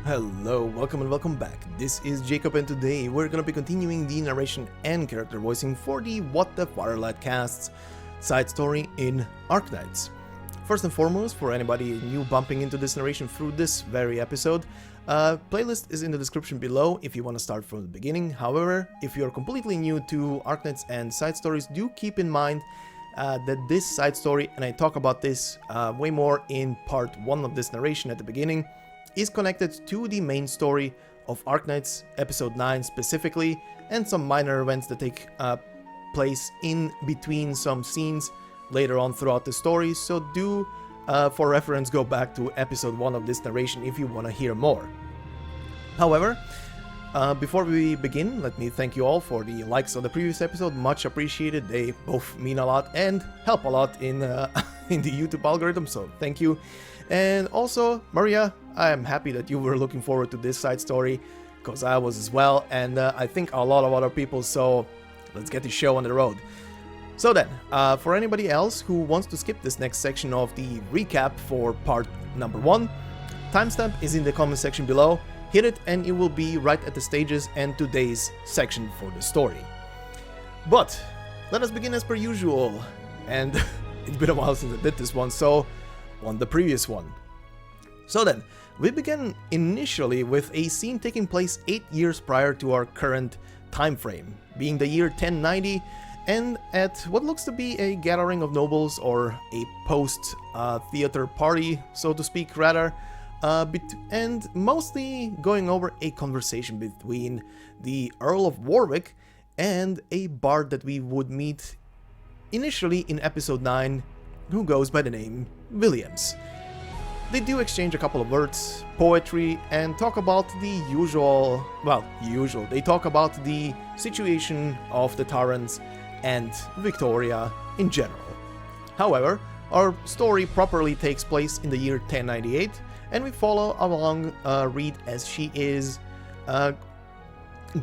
Hello, welcome and welcome back. This is Jacob and today we're gonna be continuing the narration and character voicing for the What the Firelight Casts side story in Arknights. First and foremost, for anybody new bumping into this narration through this very episode, playlist is in the description below if you want to start from the beginning. However, if you're completely new to Arknights and side stories, do keep in mind that this side story, and I talk about this way more in part 1 of this narration at the beginning, is connected to the main story of Arknights episode 9 specifically, and some minor events that take place in between some scenes later on throughout the story, so do, for reference, go back to episode 1 of this narration if you want to hear more. However, before we begin, let me thank you all for the likes on the previous episode, much appreciated. They both mean a lot and help a lot in in the YouTube algorithm, so thank you. And also, Maria, I am happy that you were looking forward to this side story, because I was as well, and I think a lot of other people, so let's get the show on the road. So then, for anybody else who wants to skip this next section of the recap for part number 1, timestamp is in the comment section below. Hit it and it will be right at the stages and today's section for the story. But let us begin as per usual, and it's been a while since I did this one, so on the previous one. So then, we begin initially with a scene taking place 8 years prior to our current time frame, being the year 1090, and at what looks to be a gathering of nobles, or a post-theater party, so to speak, rather, and mostly going over a conversation between the Earl of Warwick and a bard that we would meet initially in episode 9, who goes by the name Williams. They do exchange a couple of words, poetry, and talk about the usual, they talk about the situation of the Tarrans and Victoria in general. However, our story properly takes place in the year 1098, and we follow along Reed as she is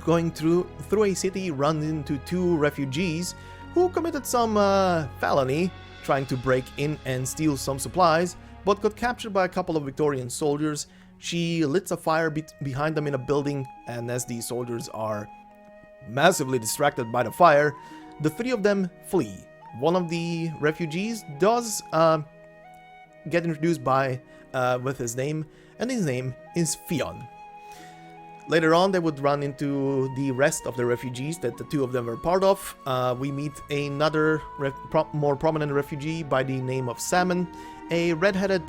going through a city, run into 2 refugees who committed some felony, trying to break in and steal some supplies, but got captured by a couple of Victorian soldiers. She lights a fire behind them in a building, and as the soldiers are massively distracted by the fire, the 3 of them flee. One of the refugees does get introduced with his name, and his name is Fionn. Later on, they would run into the rest of the refugees that the 2 of them were part of. We meet another more prominent refugee by the name of Salmon, a red-headed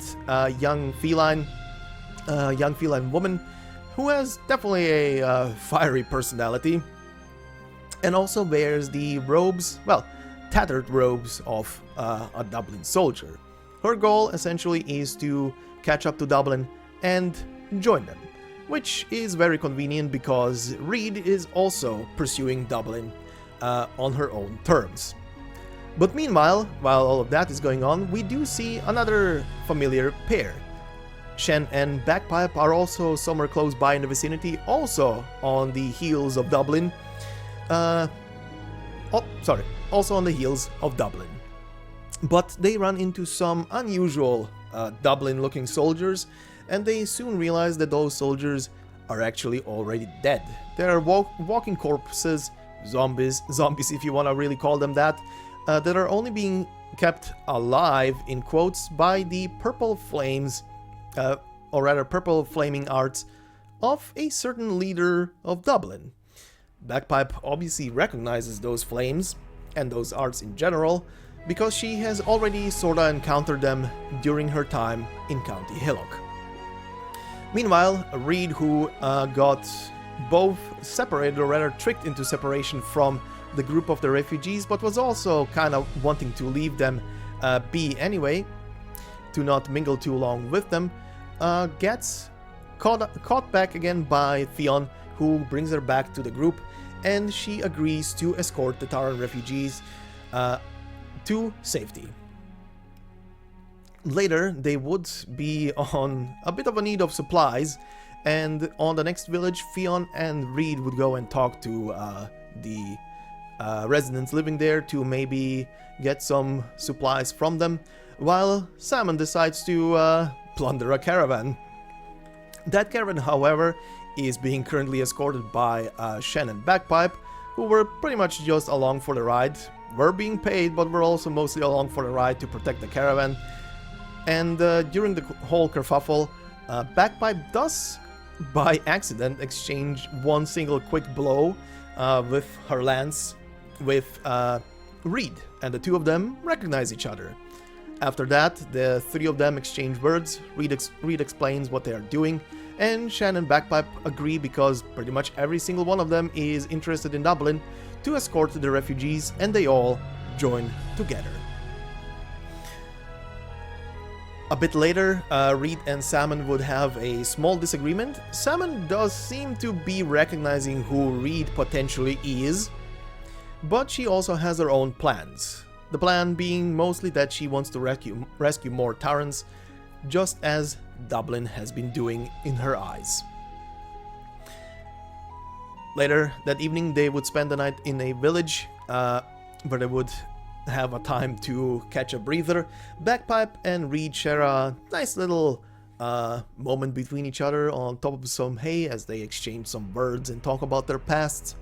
young feline woman who has definitely a fiery personality, and also wears the robes, tattered robes of a Dublin soldier. Her goal essentially is to catch up to Dublin and join them, which is very convenient because Reed is also pursuing Dublin on her own terms. But meanwhile, while all of that is going on, we do see another familiar pair. Shen and Bagpipe are also somewhere close by in the vicinity, also on the heels of Dublin. Also on the heels of Dublin. But they run into some unusual Dublin-looking soldiers, and they soon realize that those soldiers are actually already dead. They are walking corpses, zombies if you want to really call them that are only being kept alive, in quotes, by the purple flames, or rather purple flaming arts of a certain leader of Dublin. Bagpipe obviously recognizes those flames, and those arts in general, because she has already sorta encountered them during her time in County Hillock. Meanwhile, Reed, who got both separated, or rather tricked into separation from the group of the refugees, but was also kind of wanting to leave them be anyway, to not mingle too long with them, gets caught back again by Fionn, who brings her back to the group, and she agrees to escort the Taran refugees to safety. Later, they would be on a bit of a need of supplies, and on the next village, Fionn and Reed would go and talk to the residents living there to maybe get some supplies from them, while Salmon decides to plunder a caravan. That caravan, however, is being currently escorted by Shen and Bagpipe, who were pretty much just along for the ride. We're being paid, but we're also mostly along for the ride to protect the caravan. And during the whole kerfuffle, Bagpipe does, by accident, exchange one single quick blow with her lance with Reed, and the two of them recognize each other. After that, the three of them exchange words. Reed explains what they are doing, and Shen and Bagpipe agree because pretty much every single one of them is interested in Dublin to escort the refugees, and they all join together. A bit later, Reed and Salmon would have a small disagreement. Salmon does seem to be recognizing who Reed potentially is, but she also has her own plans. The plan being mostly that she wants to rescue more Tarrans, just as Dublin has been doing in her eyes. Later that evening, they would spend the night in a village where they would have a time to catch a breather. Bagpipe and Reed share a nice little moment between each other on top of some hay as they exchange some words and talk about their pasts.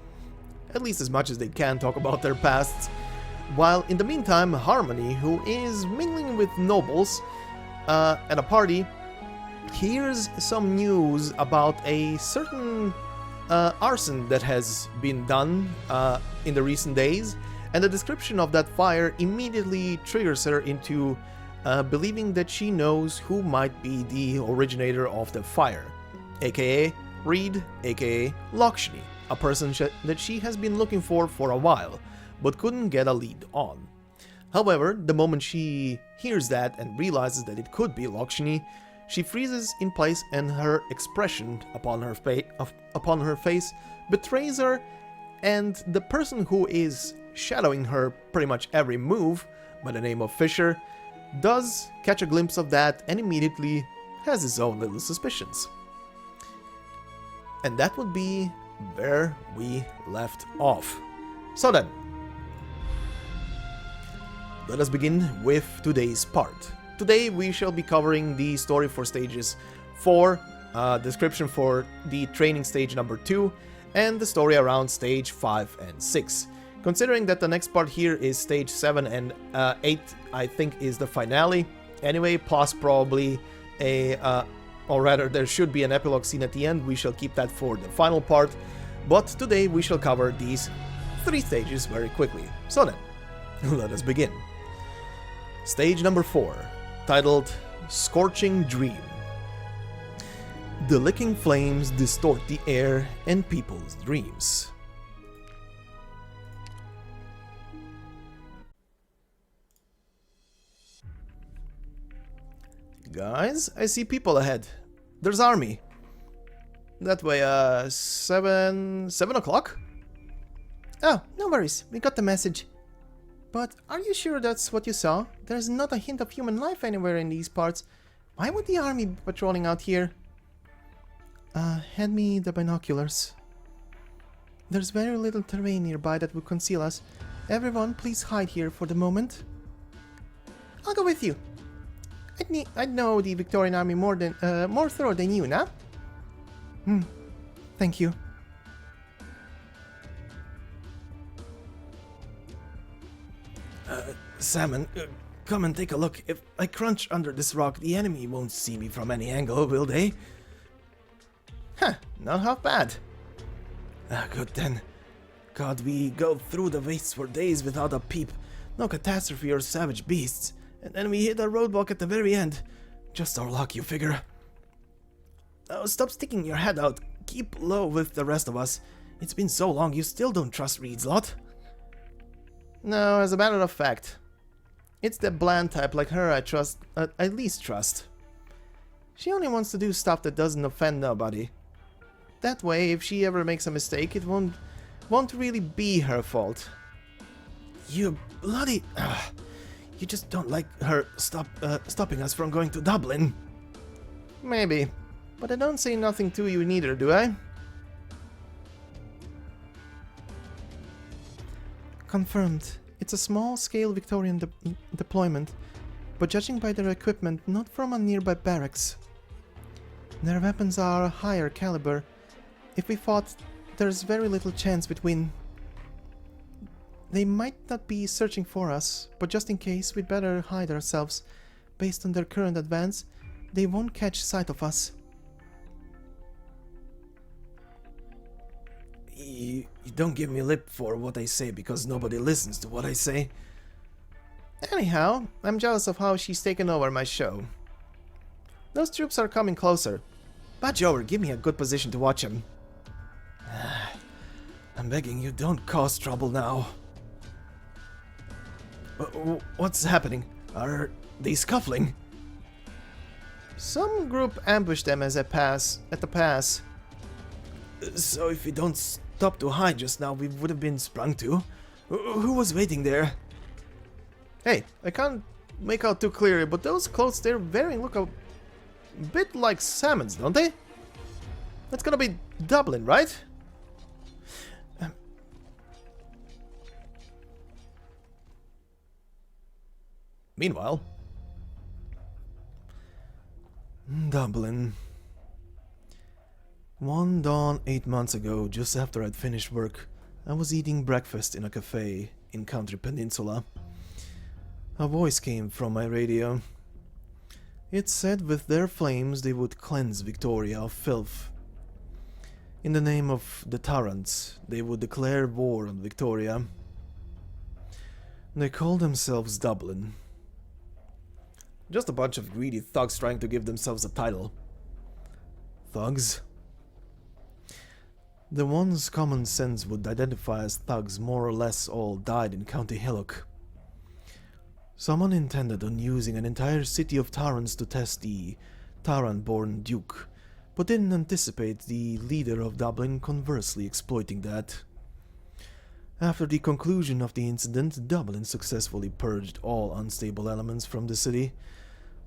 At least as much as they can talk about their pasts. While in the meantime, Harmonie, who is mingling with nobles at a party, hears some news about a certain arson that has been done in the recent days, and the description of that fire immediately triggers her into believing that she knows who might be the originator of the fire, aka Reed, aka Loughshinny, a person that she has been looking for a while, but couldn't get a lead on. However, the moment she hears that and realizes that it could be Loughshinny, she freezes in place, and her expression upon her face betrays her, and the person who is shadowing her pretty much every move, by the name of Fisher, does catch a glimpse of that and immediately has his own little suspicions. And that would be where we left off. So then, let us begin with today's part. Today we shall be covering the story for stages 4, description for the training stage number 2, and the story around stage 5 and 6. Considering that the next part here is stage 7 and 8, I think is the finale. Anyway, plus probably or rather there should be an epilogue scene at the end. We shall keep that for the final part. But today we shall cover these 3 stages very quickly. So then, let us begin. Stage number 4, titled Scorching Dream. The licking flames distort the air and people's dreams. Guys, I see people ahead. There's army. That way, 7 o'clock? Oh, no worries, we got the message. But are you sure that's what you saw? There's not a hint of human life anywhere in these parts. Why would the army be patrolling out here? Hand me the binoculars. There's very little terrain nearby that would conceal us. Everyone, please hide here for the moment. I'll go with you. I'd know the Victorian army more thorough than you, nah? Thank you. Salmon, come and take a look. If I crunch under this rock, the enemy won't see me from any angle, will they? Huh, not half bad. Good then. God, we go through the wastes for days without a peep. No catastrophe or savage beasts. And then we hit a roadblock at the very end. Just our luck, you figure. Oh, stop sticking your head out. Keep low with the rest of us. It's been so long, you still don't trust Reed's lot? No, as a matter of fact. It's the bland type like her I least trust. She only wants to do stuff that doesn't offend nobody. That way, if she ever makes a mistake, it won't really be her fault. You bloody... You just don't like her stopping us from going to Dublin. Maybe, but I don't say nothing to you neither, do I? Confirmed. It's a small-scale Victorian deployment, but judging by their equipment, not from a nearby barracks. Their weapons are higher caliber. If we fought, there's very little chance between. They might not be searching for us, but just in case, we'd better hide ourselves. Based on their current advance, they won't catch sight of us. You don't give me lip for what I say because nobody listens to what I say. Anyhow, I'm jealous of how she's taken over my show. Those troops are coming closer. Budge over, give me a good position to watch them. I'm begging you, don't cause trouble now. What's happening? Are they scuffling? Some group ambushed them at the pass. So if we don't stop to hide just now, we would have been sprung to. Who was waiting there? Hey, I can't make out too clearly, but those clothes they're wearing look a bit like salmon's, don't they? That's gonna be Dublin, right? Meanwhile, Dublin. One dawn 8 months ago, just after I'd finished work, I was eating breakfast in a cafe in Country Peninsula. A voice came from my radio. It said with their flames they would cleanse Victoria of filth. In the name of the Tyrants, they would declare war on Victoria. They called themselves Dublin. Just a bunch of greedy thugs trying to give themselves a title. Thugs? The ones common sense would identify as thugs more or less all died in County Hillock. Someone intended on using an entire city of Tyrants to test the Tyrant-born Duke, but didn't anticipate the Leader of Dublinn conversely exploiting that. After the conclusion of the incident, Dublin successfully purged all unstable elements from the city,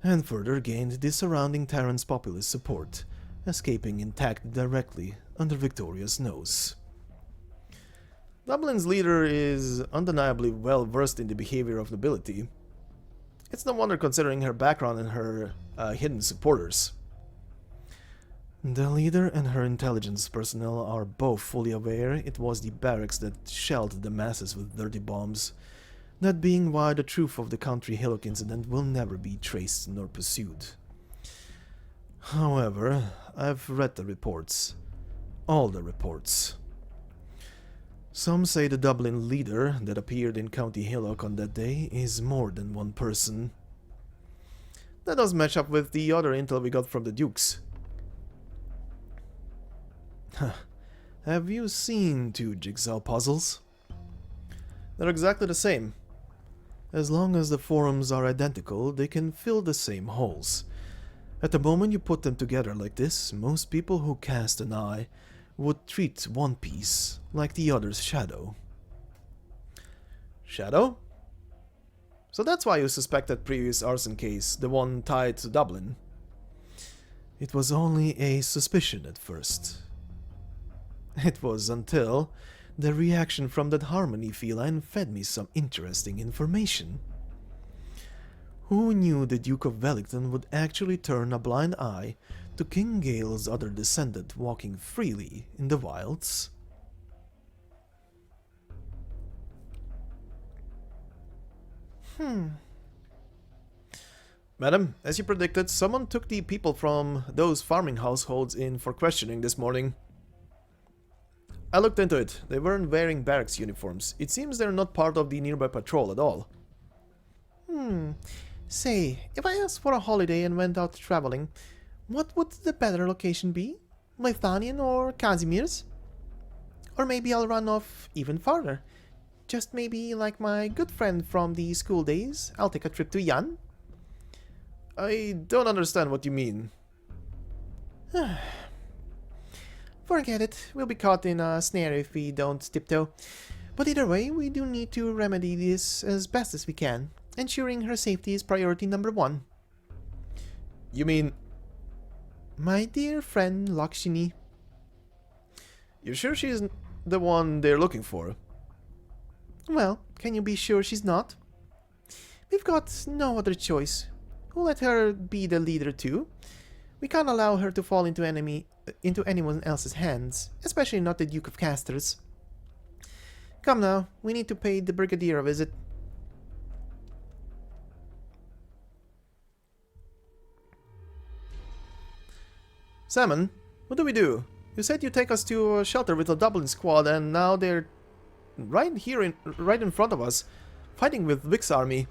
and further gained the surrounding Tyrants' populist support, escaping intact directly under Victoria's nose. Dublin's leader is undeniably well versed in the behavior of nobility. It's no wonder considering her background and her hidden supporters. The leader and her intelligence personnel are both fully aware it was the barracks that shelled the masses with dirty bombs, that being why the truth of the Country Hillock incident will never be traced nor pursued. However, I've read the reports. All the reports. Some say the Dublin leader that appeared in County Hillock on that day is more than one person. That does match up with the other intel we got from the Dukes. Have you seen two jigsaw puzzles? They're exactly the same. As long as the forms are identical, they can fill the same holes. At the moment you put them together like this, most people who cast an eye would treat one piece like the other's shadow. Shadow? So that's why you suspect that previous arson case, the one tied to Dublin. It was only a suspicion at first. It was until the reaction from that harmonie feline fed me some interesting information. Who knew the Duke of Wellington would actually turn a blind eye to King Gale's other descendant walking freely in the wilds? Madam, as you predicted, someone took the people from those farming households in for questioning this morning. I looked into it. They weren't wearing barracks uniforms. It seems they're not part of the nearby patrol at all. Say, if I asked for a holiday and went out traveling, what would the better location be? Lithuanian or Casimir's? Or maybe I'll run off even farther. Just maybe like my good friend from the school days, I'll take a trip to Jan. I don't understand what you mean. Forget it. We'll be caught in a snare if we don't tiptoe. But either way, we do need to remedy this as best as we can. Ensuring her safety is priority number 1. You mean... My dear friend Loughshinny. You're sure she's the one they're looking for? Well, can you be sure she's not? We've got no other choice. We'll let her be the leader too. We can't allow her to fall into anyone else's hands, especially not the Duke of Casters. Come now, we need to pay the Brigadier a visit. Salmon, what do we do? You said you'd take us to a shelter with the Dublin squad, and now they're right in front of us, fighting with Vic's army.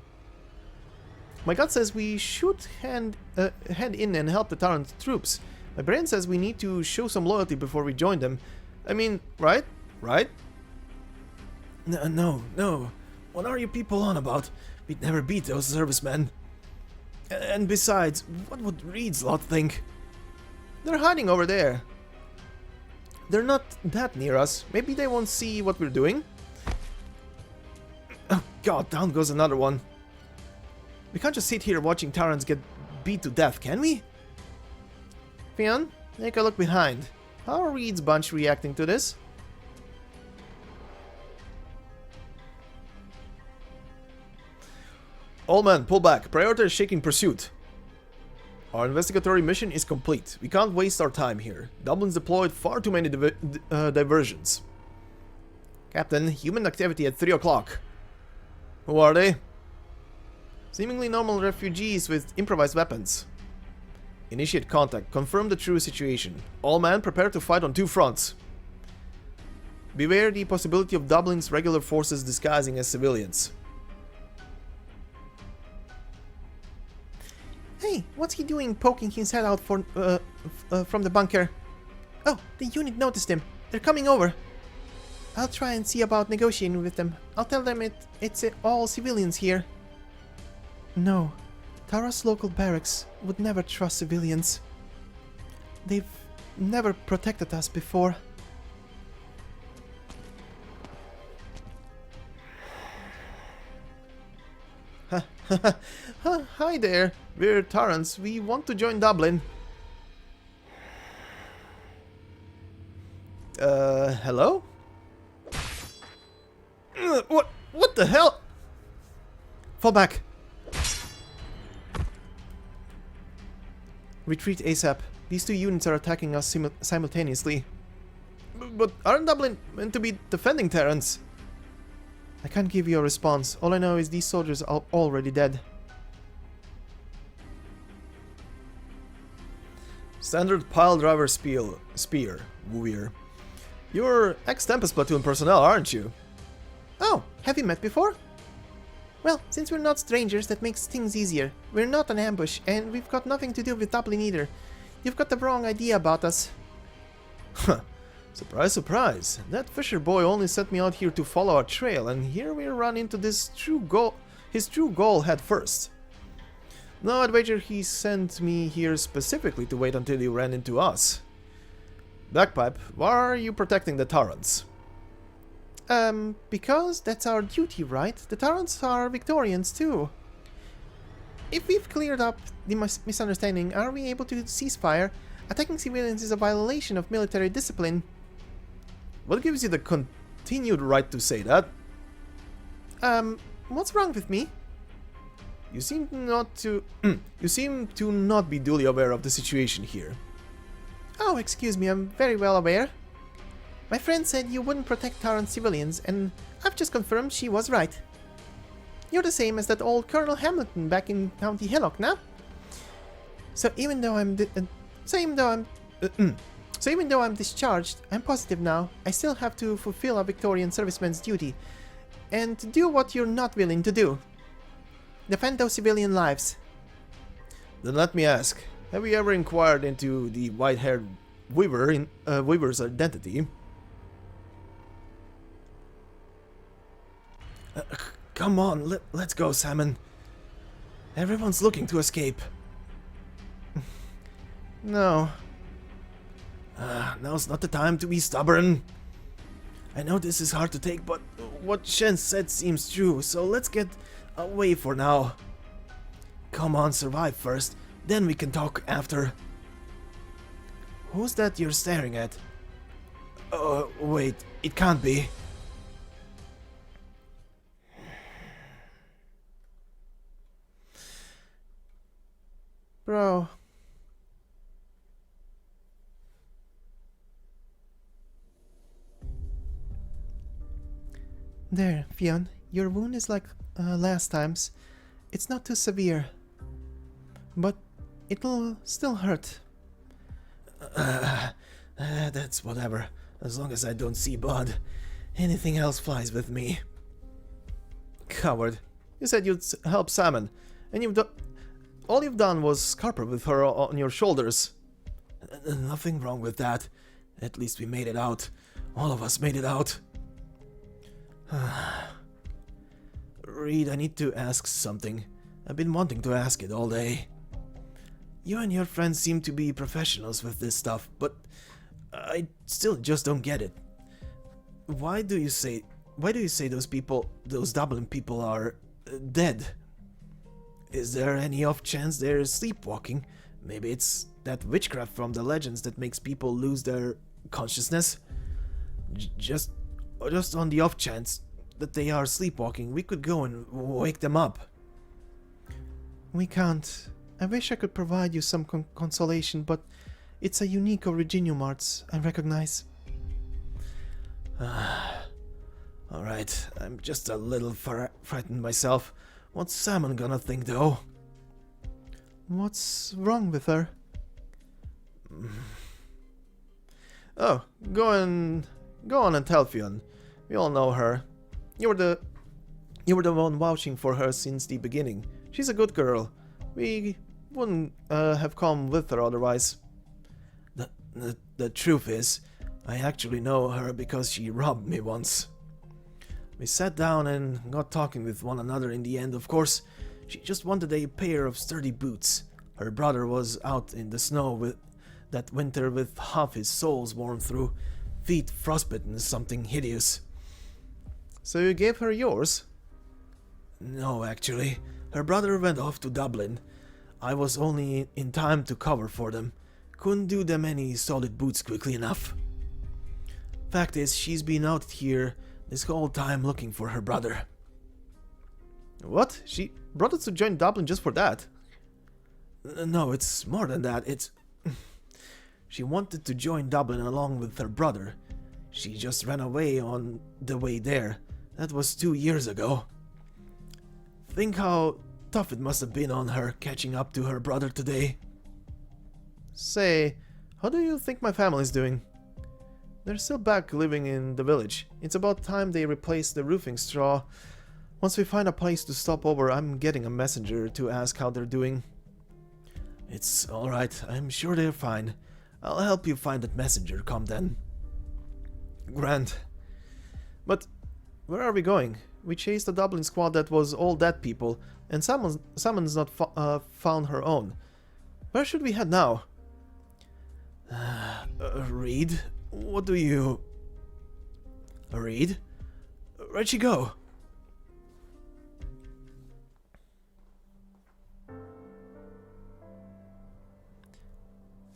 My gut says we should head in and help the Tyrant troops. My brain says we need to show some loyalty before we join them. I mean, right? Right? No. What are you people on about? We'd never beat those servicemen. And besides, what would Reed's lot think? They're hiding over there. They're not that near us. Maybe they won't see what we're doing. Oh god, down goes another one. We can't just sit here watching Tyrants get beat to death, can we? Fionn, take a look behind. How are Reed's bunch reacting to this? All men, pull back. Prioritize shaking pursuit. Our investigatory mission is complete. We can't waste our time here. Dublin's deployed far too many diversions. Captain, human activity at 3 o'clock. Who are they? Seemingly normal refugees with improvised weapons. Initiate contact. Confirm the true situation. All men prepare to fight on 2 fronts. Beware the possibility of Dublin's regular forces disguising as civilians. Hey, what's he doing poking his head out from the bunker? Oh, the unit noticed him. They're coming over. I'll try and see about negotiating with them. I'll tell them it's all civilians here. No, Tara's local barracks would never trust civilians. They've never protected us before. Hi there, we're Tarrants. We want to join Dublin. Hello? What the hell? Fall back. Retreat ASAP. These 2 units are attacking us simultaneously. But aren't Dublin meant to be defending Terrans? I can't give you a response. All I know is these soldiers are already dead. Standard pile driver spear. Weir. You're ex-Tempest platoon personnel, aren't you? Oh, have we met before? Well, since we're not strangers, that makes things easier. We're not an ambush, and we've got nothing to do with Dublin either. You've got the wrong idea about us. Huh. Surprise, surprise. That Fisher boy only sent me out here to follow our trail, and here we run into his true goal head first. No, I'd wager he sent me here specifically to wait until he ran into us. Bagpipe, why are you protecting the Tarrants? Because that's our duty, right? The Tarrants are Victorians too. If we've cleared up the misunderstanding, are we able to cease fire? Attacking civilians is a violation of military discipline. What gives you the continued right to say that? What's wrong with me? You seem to not be duly aware of the situation here. Oh, excuse me, I'm very well aware. My friend said you wouldn't protect Tarrant civilians, and I've just confirmed she was right. You're the same as that old Colonel Hamilton back in County Hillock, now. So even though I'm discharged, I'm positive now. I still have to fulfill a Victorian serviceman's duty, and to do what you're not willing to do. Defend those civilian lives. Then let me ask, have you ever inquired into the white-haired weaver's identity? Come on, let's go, Salmon. Everyone's looking to escape. No. Now's not the time to be stubborn. I know this is hard to take, but what Shen said seems true, so let's get away for now. Come on, survive first, then we can talk after. Who's that you're staring at? Oh, wait, it can't be. Bro. There, Fionn. Your wound is like last time's. It's not too severe. But it'll still hurt. That's whatever. As long as I don't see blood. Anything else flies with me. Coward. You said you'd help Salmon. And all you've done was scarper with her on your shoulders. Nothing wrong with that. At least we made it out. All of us made it out. Reed, I need to ask something. I've been wanting to ask it all day. You and your friends seem to be professionals with this stuff, but I still just don't get it. Why do you say those Dublin people are dead? Is there any off chance they're sleepwalking? Maybe it's that witchcraft from the legends that makes people lose their consciousness? Just on the off chance that they are sleepwalking, we could go and wake them up. We can't. I wish I could provide you some consolation, but it's a unique Originium arts, I recognize. Alright, I'm just a little frightened myself. What's Salmon gonna think, though? What's wrong with her? Oh, go on and tell Fionn. We all know her. You were the one vouching for her since the beginning. She's a good girl. We wouldn't have come with her otherwise. The truth is, I actually know her because she robbed me once. We sat down and got talking with one another in the end, of course. She just wanted a pair of sturdy boots. Her brother was out in the snow that winter with half his soles worn through, feet frostbitten, something hideous. So you gave her yours? No, actually. Her brother went off to Dublin. I was only in time to cover for them. Couldn't do them any solid boots quickly enough. Fact is, she's been out here this whole time looking for her brother. What? She brought us to join Dublin just for that? No, it's more than that. It's... She wanted to join Dublin along with her brother. She just ran away on the way there. That was 2 years ago. Think how tough it must have been on her catching up to her brother today. Say, how do you think my family's doing? They're still back living in the village. It's about time they replace the roofing straw. Once we find a place to stop over, I'm getting a messenger to ask how they're doing. It's alright, I'm sure they're fine. I'll help you find that messenger, come then. Grand. But where are we going? We chased a Dublin squad that was all dead people, and someone's not found her own. Where should we head now? Reed? What do you... Reed? Where'd she go?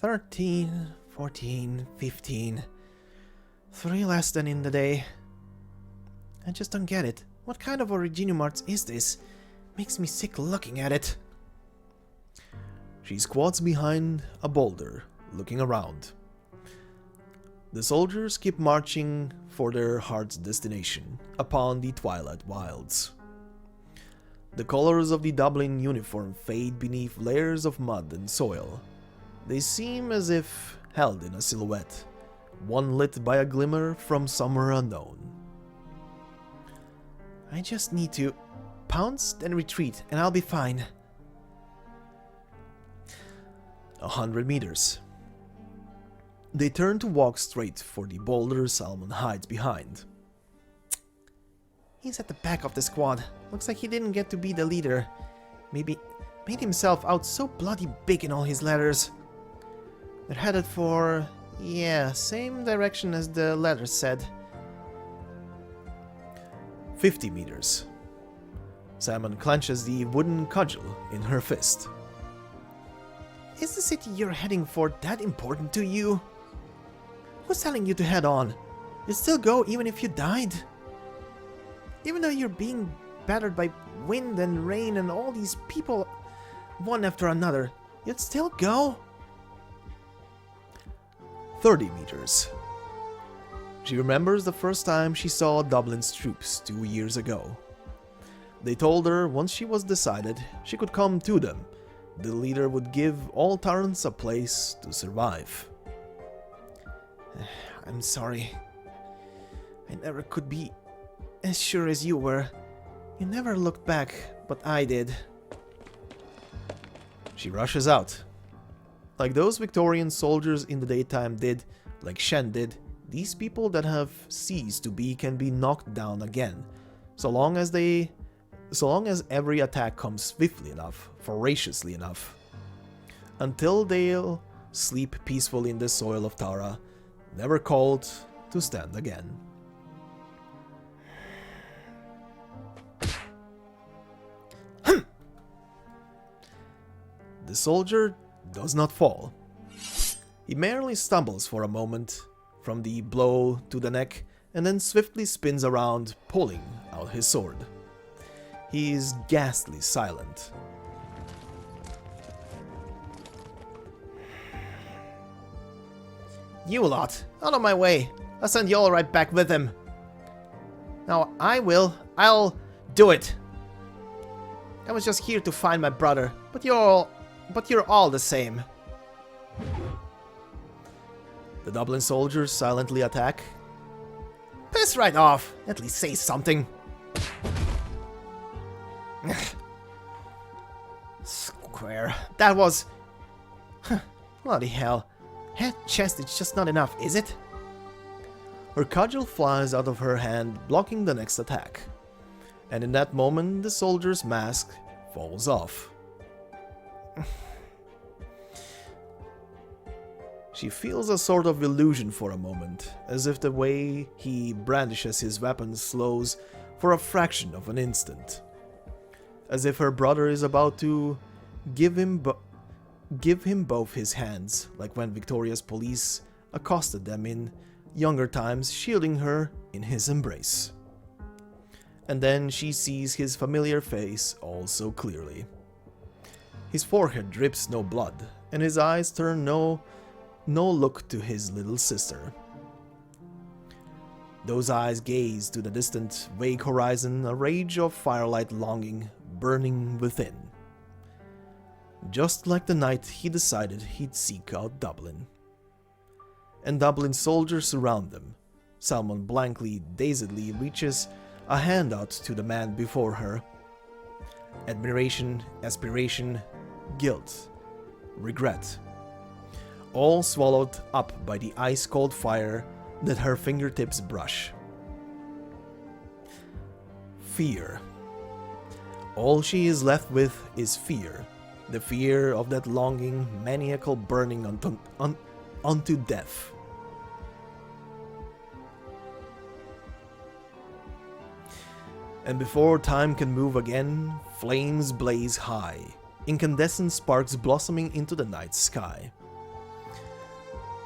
"13, 14, 15. 3 less than in the day. I just don't get it. What kind of Originium arts is this? Makes me sick looking at it." She squats behind a boulder, looking around. The soldiers keep marching for their heart's destination, upon the Twilight Wilds. The colors of the Dublin uniform fade beneath layers of mud and soil. They seem as if held in a silhouette, one lit by a glimmer from somewhere unknown. I just need to pounce, then retreat, and I'll be fine. 100 meters. They turn to walk straight for the boulder Salmon hides behind. He's at the back of the squad. Looks like he didn't get to be the leader. Maybe made himself out so bloody big in all his letters. They're headed for... yeah, same direction as the letter said. 50 meters. Salmon clenches the wooden cudgel in her fist. Is the city you're heading for that important to you? Who's telling you to head on? You'd still go even if you died? Even though you're being battered by wind and rain and all these people, one after another, you'd still go? 30 meters. She remembers the first time she saw Dublin's troops 2 years ago. They told her once she was decided, she could come to them. The leader would give all Tarrants a place to survive. I'm sorry. I never could be as sure as you were. You never looked back, but I did. She rushes out. Like those Victorian soldiers in the daytime did, like Shen did, these people that have ceased to be can be knocked down again, so long as every attack comes swiftly enough, voraciously enough. Until they'll sleep peacefully in the soil of Tara, never called to stand again. The soldier does not fall. He merely stumbles for a moment from the blow to the neck and then swiftly spins around, pulling out his sword. He is ghastly silent. You lot, out of my way. I'll send you all right back with him. No, I'll do it. I was just here to find my brother, but you're all the same. The Dublin soldiers silently attack. Piss right off! At least say something. Square. That was... bloody hell. Head chest is just not enough, is it? Her cudgel flies out of her hand, blocking the next attack. And in that moment, the soldier's mask falls off. She feels a sort of illusion for a moment, as if the way he brandishes his weapon slows for a fraction of an instant. As if her brother is about to give him both his hands, like when Victoria's police accosted them in younger times, shielding her in his embrace. And then she sees his familiar face all so clearly. His forehead drips no blood, and his eyes turn no look to his little sister. Those eyes gaze to the distant, vague horizon, a rage of firelight longing burning within. Just like the night he decided he'd seek out Dublin. And Dublin's soldiers surround them. Salmon blankly, dazedly reaches a hand out to the man before her. Admiration, aspiration, guilt, regret. All swallowed up by the ice-cold fire that her fingertips brush. Fear. All she is left with is fear. The fear of that longing, maniacal burning unto death. And before time can move again, flames blaze high, incandescent sparks blossoming into the night sky.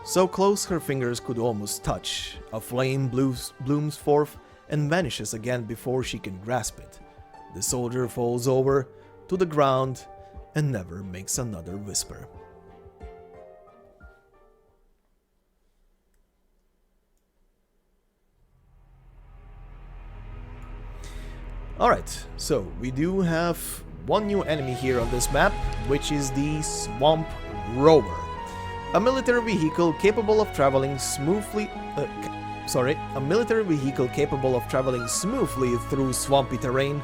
So close her fingers could almost touch, a flame blooms forth and vanishes again before she can grasp it. The soldier falls over to the ground and never makes another whisper. Alright, so we do have one new enemy here on this map, which is the Swamp Rover. A military vehicle capable of traveling smoothly through swampy terrain,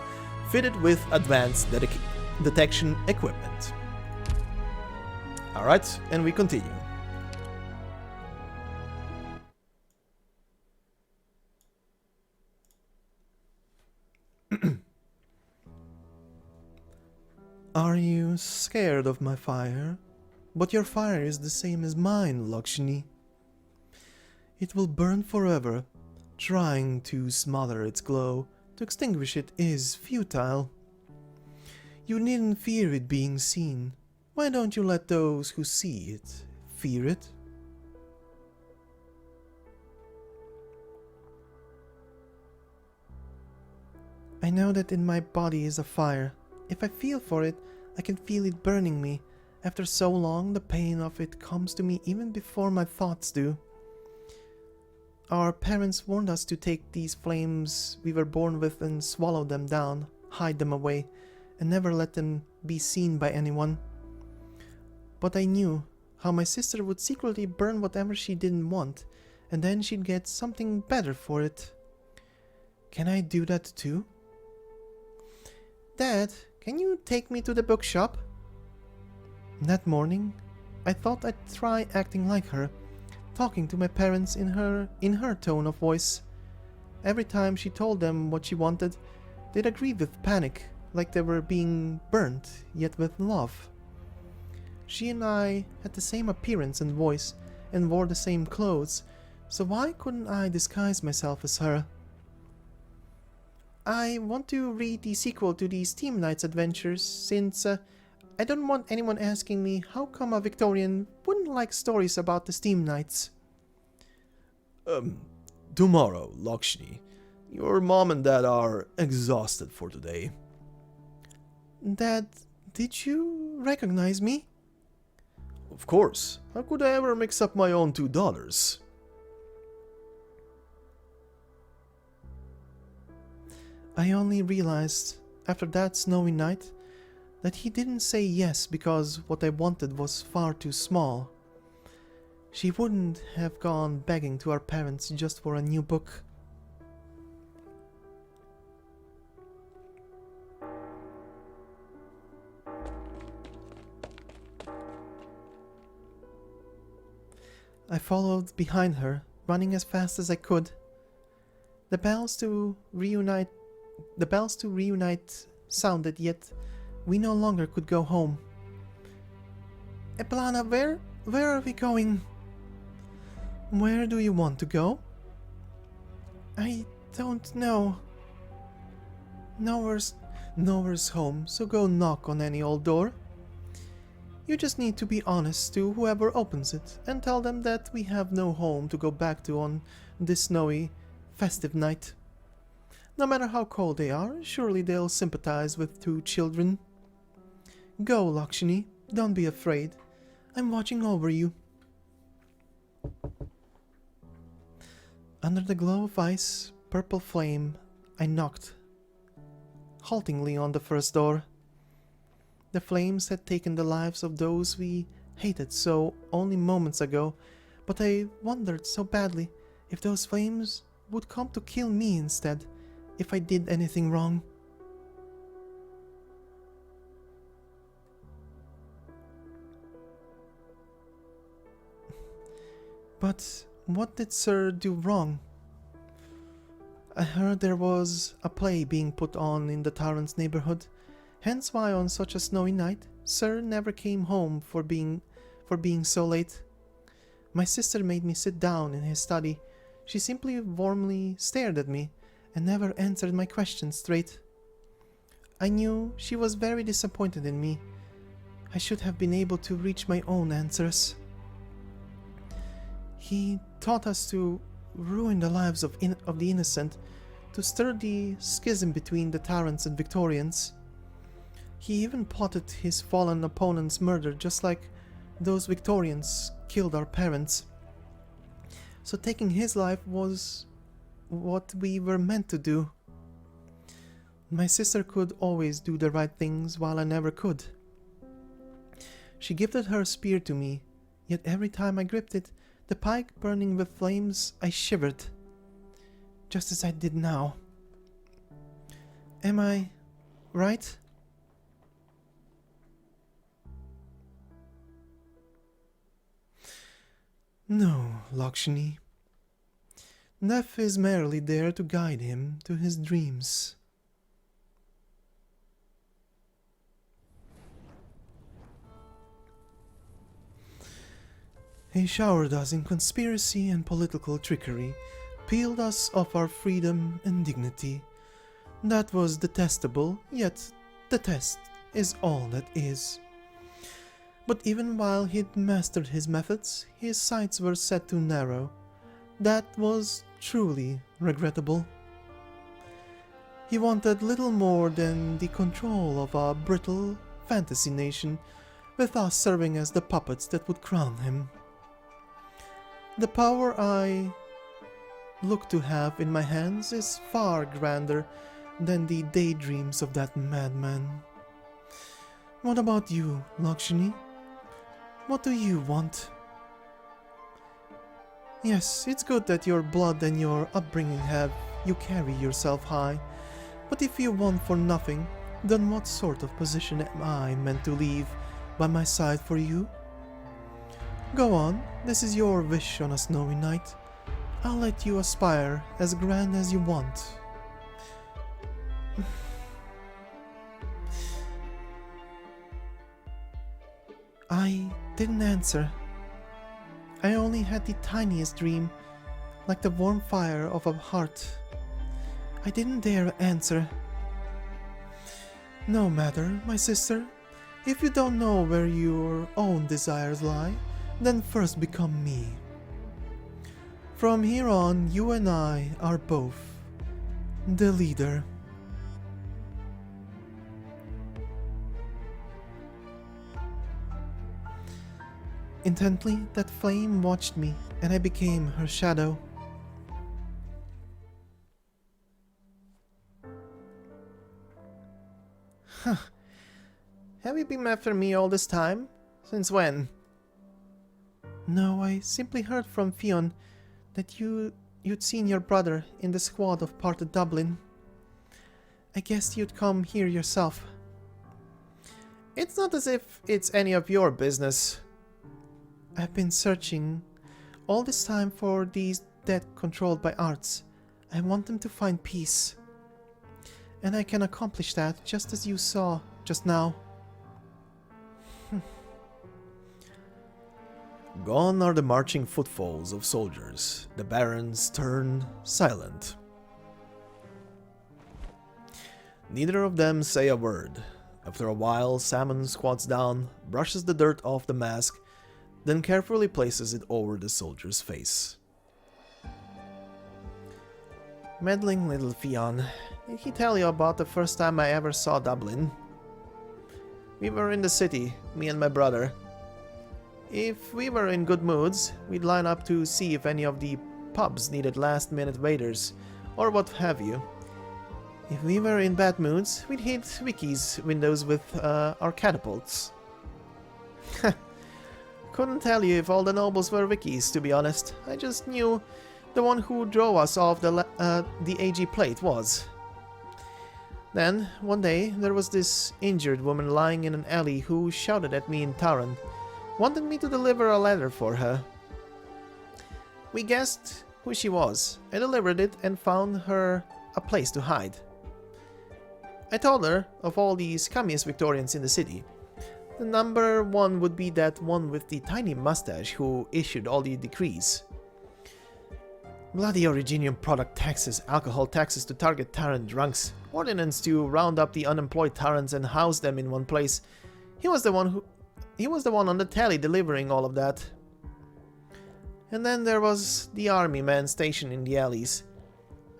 fitted with advanced detection equipment. Alright, and we continue. Are you scared of my fire? But your fire is the same as mine, Loughshinny. It will burn forever. Trying to smother its glow, to extinguish it is futile. You needn't fear it being seen. Why don't you let those who see it fear it? I know that in my body is a fire. If I feel for it, I can feel it burning me. After so long, the pain of it comes to me even before my thoughts do. Our parents warned us to take these flames we were born with and swallow them down, hide them away, and never let them be seen by anyone. But I knew how my sister would secretly burn whatever she didn't want, and then she'd get something better for it. Can I do that too? Dad, can you take me to the bookshop? That morning, I thought I'd try acting like her, talking to my parents in her tone of voice. Every time she told them what she wanted, they'd agree with panic, like they were being burnt, yet with love. She and I had the same appearance and voice, and wore the same clothes, so why couldn't I disguise myself as her? I want to read the sequel to the Steam Knights adventures, since I don't want anyone asking me how come a Victorian wouldn't like stories about the Steam Knights. Tomorrow, Loughshinny. Your mom and dad are exhausted for today. Dad, did you recognize me? Of course. How could I ever mix up my own $2? I only realized, after that snowy night, that he didn't say yes because what I wanted was far too small. She wouldn't have gone begging to our parents just for a new book. I followed behind her, running as fast as I could. The bells to reunite sounded, yet we no longer could go home. Eblana, where are we going? Where do you want to go? I don't know. Nowhere's home, so go knock on any old door. You just need to be honest to whoever opens it and tell them that we have no home to go back to on this snowy, festive night. No matter how cold they are, surely they'll sympathize with two children. Go, Loughshinny, don't be afraid. I'm watching over you. Under the glow of ice, purple flame, I knocked haltingly on the first door. The flames had taken the lives of those we hated so only moments ago, but I wondered so badly if those flames would come to kill me instead, if I did anything wrong. But what did Sir do wrong? I heard there was a play being put on in the Tyrant's neighborhood, hence why on such a snowy night, Sir never came home for being so late. My sister made me sit down in his study. She simply warmly stared at me and never answered my questions straight. I knew she was very disappointed in me. I should have been able to reach my own answers. He taught us to ruin the lives of the innocent, to stir the schism between the Tyrants and Victorians. He even plotted his fallen opponent's murder, just like those Victorians killed our parents. So taking his life was what we were meant to do. My sister could always do the right things while I never could. She gifted her spear to me, yet every time I gripped it, the pike burning with flames, I shivered, just as I did now. Am I right? No, Loughshinny. Death is merely there to guide him to his dreams. He showered us in conspiracy and political trickery, peeled us of our freedom and dignity. That was detestable, yet the test is all that is. But even while he'd mastered his methods, his sights were set too narrow. That was truly regrettable. He wanted little more than the control of a brittle fantasy nation, with us serving as the puppets that would crown him. The power I look to have in my hands is far grander than the daydreams of that madman. What about you, Loughshinny? What do you want? Yes, it's good that your blood and your upbringing have you carry yourself high, but if you want for nothing, then what sort of position am I meant to leave by my side for you? Go on, this is your wish on a snowy night. I'll let you aspire as grand as you want. I didn't answer. I only had the tiniest dream, like the warm fire of a heart. I didn't dare answer. No matter, my sister. If you don't know where your own desires lie, then first become me. From here on, you and I are both the leader. Intently, that flame watched me, and I became her shadow. Huh. Have you been after me all this time? Since when? No, I simply heard from Fionn that you'd seen your brother in the squad of part of Dublin. I guessed you'd come here yourself. It's not as if it's any of your business. I've been searching all this time for these dead controlled by arts. I want them to find peace. And I can accomplish that just as you saw just now. Gone are the marching footfalls of soldiers. The barons turn silent. Neither of them say a word. After a while, Salmon squats down, brushes the dirt off the mask, then carefully places it over the soldier's face. Meddling little Fionn. Did he tell you about the first time I ever saw Dublin? We were in the city, me and my brother. If we were in good moods, we'd line up to see if any of the pubs needed last-minute waiters, or what have you. If we were in bad moods, we'd hit Vicky's windows with our catapults. Couldn't tell you if all the nobles were Vicky's, to be honest. I just knew the one who drove us off the AG plate was. Then, one day, there was this injured woman lying in an alley who shouted at me in Taran, wanted me to deliver a letter for her. We guessed who she was. I delivered it and found her a place to hide. I told her of all the scummiest Victorians in the city. The number one would be that one with the tiny mustache who issued all the decrees. Bloody Originium product taxes, alcohol taxes to target Taran drunks, ordinance to round up the unemployed Tarans and house them in one place. He was the one on the telly delivering all of that. And then there was the army man stationed in the alleys.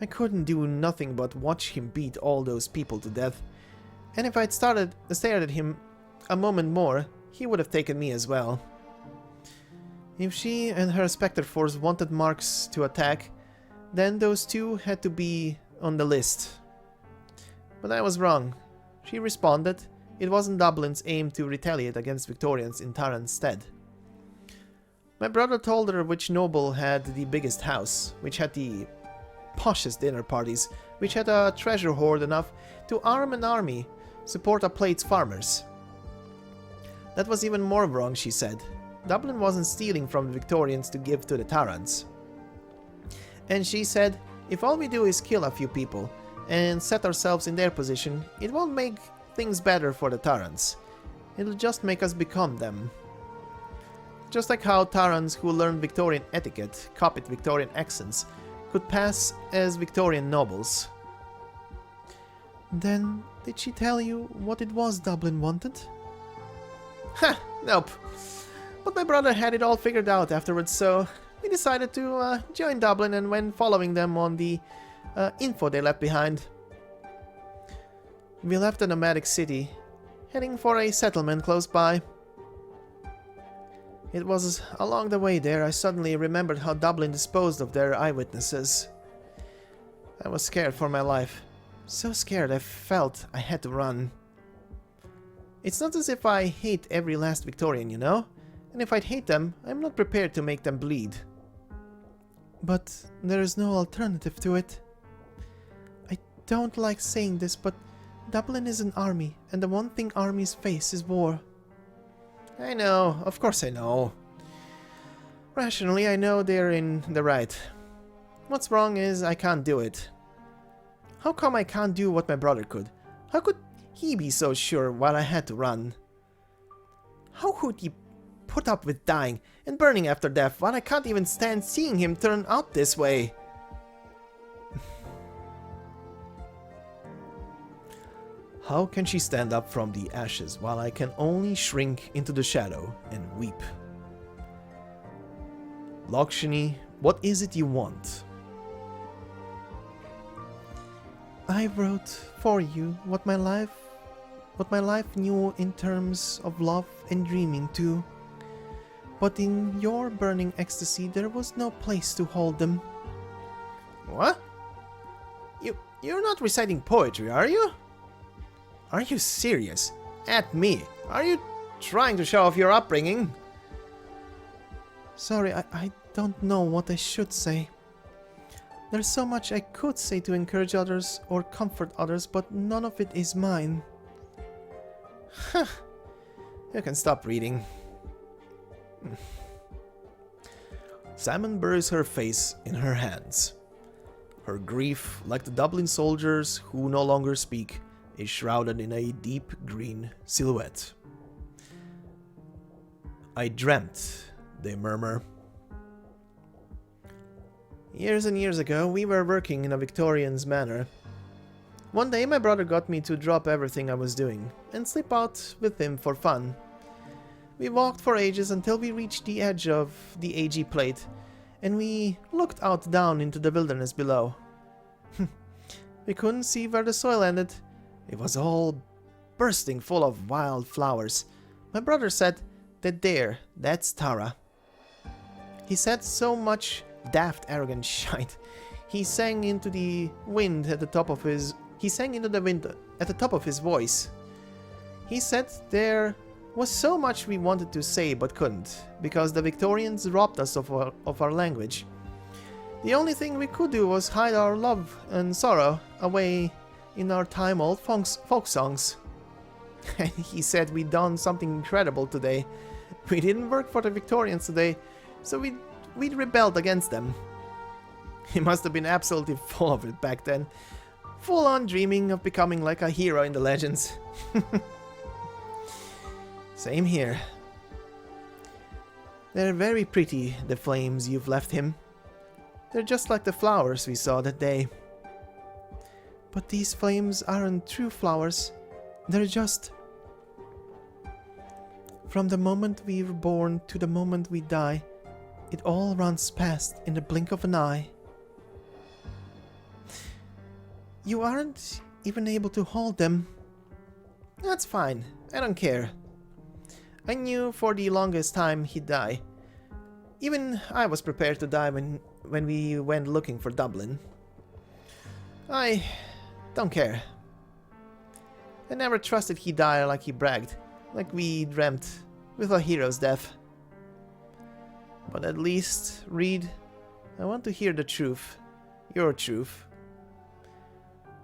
I couldn't do nothing but watch him beat all those people to death. And if I'd stared at him a moment more, he would have taken me as well. If she and her Spectre Force wanted Marks to attack, then those two had to be on the list. But I was wrong. She responded, it wasn't Dublin's aim to retaliate against Victorians in Taran's stead. My brother told her which noble had the biggest house, which had the poshest dinner parties, which had a treasure hoard enough to arm an army, support a plate's farmers. That was even more wrong, she said. Dublin wasn't stealing from the Victorians to give to the Tarans. And she said, if all we do is kill a few people and set ourselves in their position, it won't make things better for the Tarans. It'll just make us become them. Just like how Tarans who learned Victorian etiquette, copied Victorian accents, could pass as Victorian nobles. Then, did she tell you what it was Dublin wanted? Ha! Nope. But my brother had it all figured out afterwards, so we decided to join Dublin and went following them on the info they left behind. We left the nomadic city, heading for a settlement close by. It was along the way there I suddenly remembered how Dublin disposed of their eyewitnesses. I was scared for my life. So scared I felt I had to run. It's not as if I hate every last Victorian, you know? And if I'd hate them, I'm not prepared to make them bleed. But there is no alternative to it. I don't like saying this, but Dublin is an army, and the one thing armies face is war. I know, of course I know. Rationally, I know they're in the right. What's wrong is I can't do it. How come I can't do what my brother could? How could he be so sure while I had to run? How could he put up with dying and burning after death while I can't even stand seeing him turn out this way? How can she stand up from the ashes while I can only shrink into the shadow and weep? Loughshinny, what is it you want? I wrote for you what my life knew in terms of love and dreaming too. But in your burning ecstasy there was no place to hold them. What? You're not reciting poetry, are you? Are you serious? At me? Are you trying to show off your upbringing? Sorry, I don't know what I should say. There's so much I could say to encourage others or comfort others, but none of it is mine. Huh. You can stop reading. Salmon buries her face in her hands. Her grief, like the Dublin soldiers who no longer speak, is shrouded in a deep green silhouette. I dreamt, they murmur. Years and years ago, we were working in a Victorian's manor. One day my brother got me to drop everything I was doing and slip out with him for fun. We walked for ages until we reached the edge of the AG plate, and we looked out down into the wilderness below. We couldn't see where the soil ended. It was all bursting full of wild flowers. My brother said that that's Tara. He said so much daft, arrogant shite. He sang into the wind at the top of his voice. He said there was so much we wanted to say but couldn't, because the Victorians robbed us of our language. The only thing we could do was hide our love and sorrow away in our time-old folk songs. And he said we'd done something incredible today. We didn't work for the Victorians today, so we'd rebelled against them. He must have been absolutely full of it back then. Full on dreaming of becoming like a hero in the legends. Same here. They're very pretty, the flames you've left him. They're just like the flowers we saw that day. But these flames aren't true flowers. They're just... From the moment we were born to the moment we die, it all runs past in the blink of an eye. You aren't even able to hold them. That's fine. I don't care. I knew for the longest time he'd die. Even I was prepared to die when we went looking for Dublin. I don't care. I never trusted he'd die like he bragged, like we dreamt, with a hero's death. But at least, Reed, I want to hear the truth. Your truth.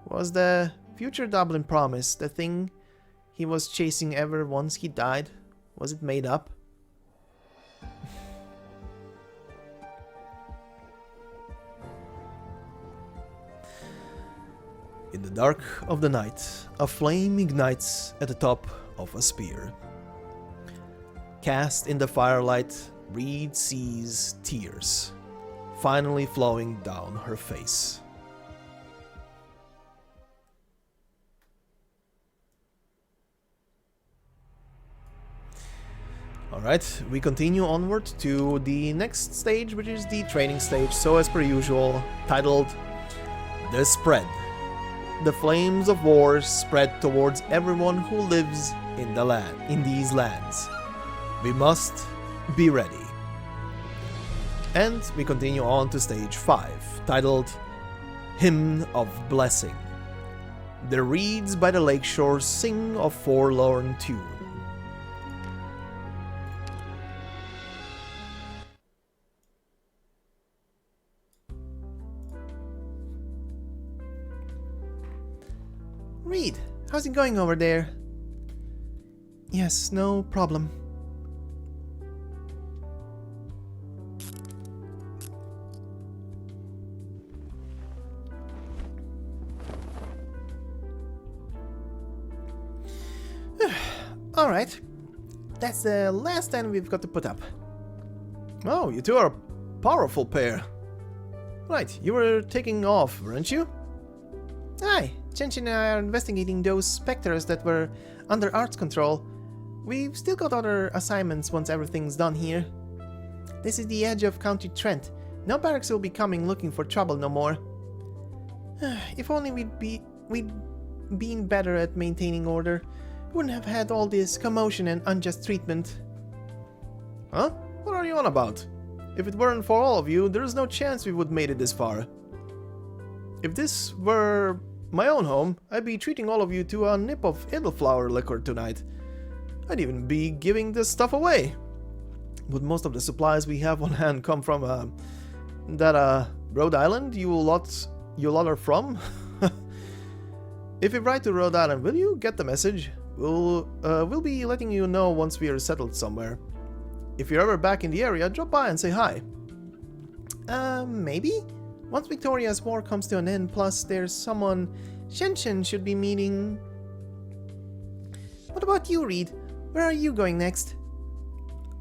Was the future Dublin promise the thing he was chasing ever once he died? Was it made up? In the dark of the night, a flame ignites at the top of a spear. Cast in the firelight, Reed sees tears, finally flowing down her face. Alright, we continue onward to the next stage, which is the training stage, so as per usual, titled The Spread. The flames of war spread towards everyone who lives in these lands. We must be ready. And we continue on to stage 5, titled Hymn of Blessing. The reeds by the lakeshore sing a forlorn tune. Reed, how's it going over there? Yes, no problem. Alright, that's the last end we've got to put up. Oh, you two are a powerful pair. Right, you were taking off, weren't you? Aye, Chen and I are investigating those specters that were under Art's control. We've still got other assignments once everything's done here. This is the edge of County Trent. No barracks will be coming looking for trouble no more. If only we'd been better at maintaining order. Wouldn't have had all this commotion and unjust treatment. Huh? What are you on about? If it weren't for all of you, there's no chance we would made it this far. If this were my own home, I'd be treating all of you to a nip of elderflower liquor tonight. I'd even be giving this stuff away. Would most of the supplies we have on hand come from Rhode Island you lot are from? If you write to Rhode Island, will you get the message? We'll be letting you know once we are settled somewhere. If you're ever back in the area, drop by and say hi. Maybe? Once Victoria's war comes to an end, plus there's someone Shen should be meeting. What about you, Reed? Where are you going next?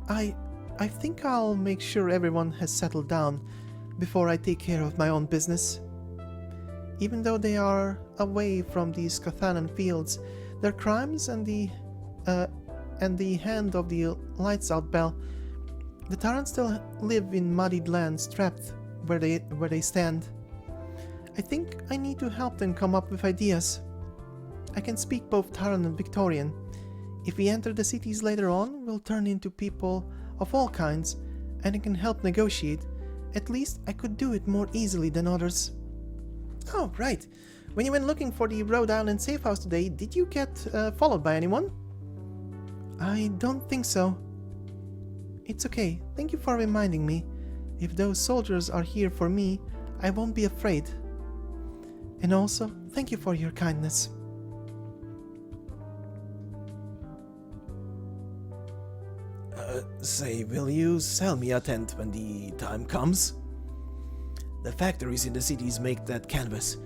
I think I'll make sure everyone has settled down before I take care of my own business. Even though they are away from these Cathanan fields, their crimes and the hand of the lights out bell, the Tarrans still live in muddied lands trapped where they stand. I think I need to help them come up with ideas. I can speak both Tarran and Victorian. If we enter the cities later on, we'll turn into people of all kinds, and I can help negotiate. At least I could do it more easily than others. Oh, right. When you went looking for the Rhode Island safe house today, did you get followed by anyone? I don't think so. It's okay. Thank you for reminding me. If those soldiers are here for me, I won't be afraid. And also, thank you for your kindness. Say, will you sell me a tent when the time comes? The factories in the cities make that canvas.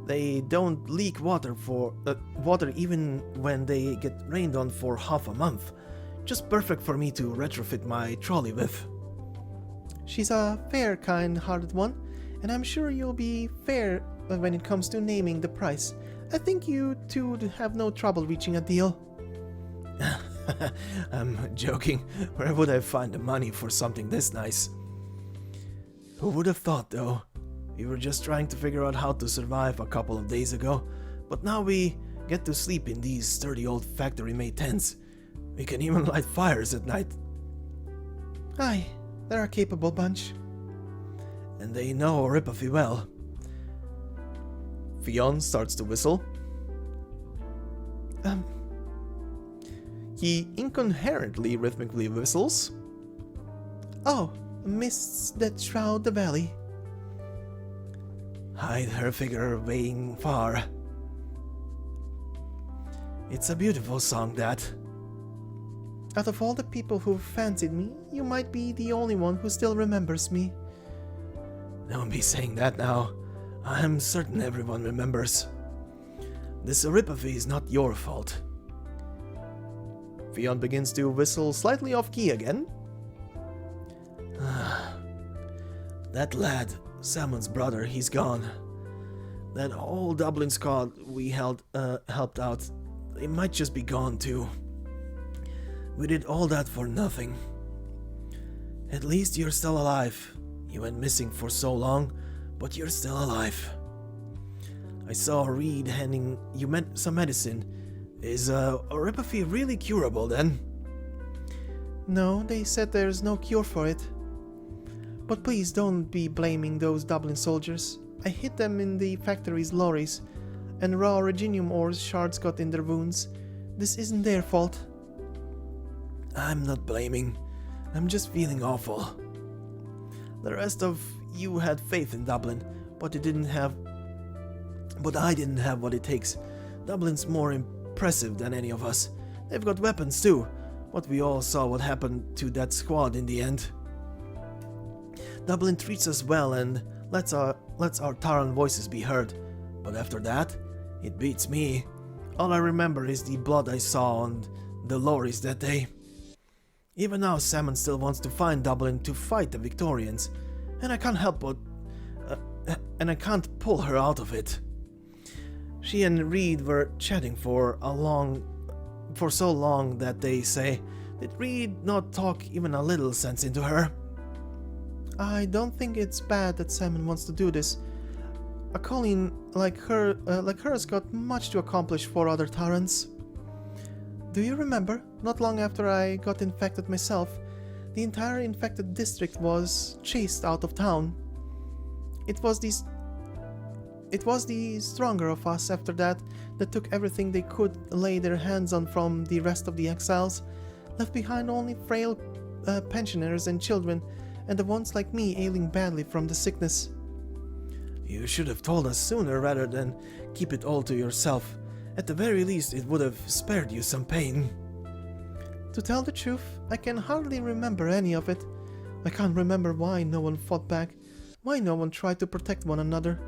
They don't leak water even when they get rained on for half a month. Just perfect for me to retrofit my trolley with. She's a fair, kind-hearted one, and I'm sure you'll be fair when it comes to naming the price. I think you two would have no trouble reaching a deal. I'm joking. Where would I find the money for something this nice? Who would have thought, though? We were just trying to figure out how to survive a couple of days ago, but now we get to sleep in these sturdy old factory-made tents. We can even light fires at night. Aye, they're a capable bunch. And they know Oripathy well. Fionn starts to whistle. He incoherently rhythmically whistles. Oh, mists that shroud the valley. Hide her figure weighing far. It's a beautiful song, that. Out of all the people who've fancied me, you might be the only one who still remembers me. Don't be saying that now. I'm certain everyone remembers. This Oripathy is not your fault. Fionn begins to whistle slightly off key again. That lad, Salmon's brother, he's gone. That whole Dublin squad we helped out, they might just be gone too. We did all that for nothing. At least you're still alive. You went missing for so long, but you're still alive. I saw Reed handing you some medicine. Is Oripathy really curable then? No, they said there's no cure for it. But please don't be blaming those Dublin soldiers. I hid them in the factory's lorries, and raw Reginium ores shards got in their wounds. This isn't their fault. I'm not blaming. I'm just feeling awful. The rest of you had faith in Dublin, but I didn't have what it takes. Dublin's more impressive than any of us. They've got weapons too, but we all saw what happened to that squad in the end. Dublin treats us well and lets our Taran voices be heard, but after that, it beats me. All I remember is the blood I saw on the lorries that day. Even now, Salmon still wants to find Dublin to fight the Victorians, and I can't help but... and I can't pull her out of it. She and Reed were chatting for so long that they say, did Reed not talk even a little sense into her? I don't think it's bad that Salmon wants to do this. A Colleen like hers got much to accomplish for other Tarans. Do you remember, not long after I got infected myself, the entire infected district was chased out of town. It was the stronger of us after that took everything they could lay their hands on from the rest of the exiles, left behind only frail pensioners and children, and the ones like me ailing badly from the sickness. You should have told us sooner rather than keep it all to yourself. At the very least, it would have spared you some pain. To tell the truth, I can hardly remember any of it. I can't remember why no one fought back, why no one tried to protect one another.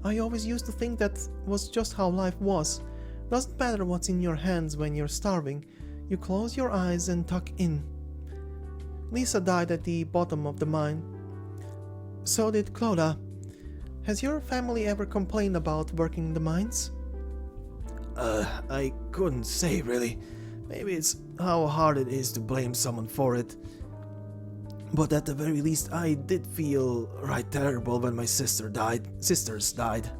I always used to think that was just how life was. Doesn't matter what's in your hands when you're starving. You close your eyes and tuck in. Lisa died at the bottom of the mine. So did Clodagh. Has your family ever complained about working in the mines? I couldn't say really. Maybe it's how hard it is to blame someone for it. But at the very least, I did feel right terrible when my sisters died.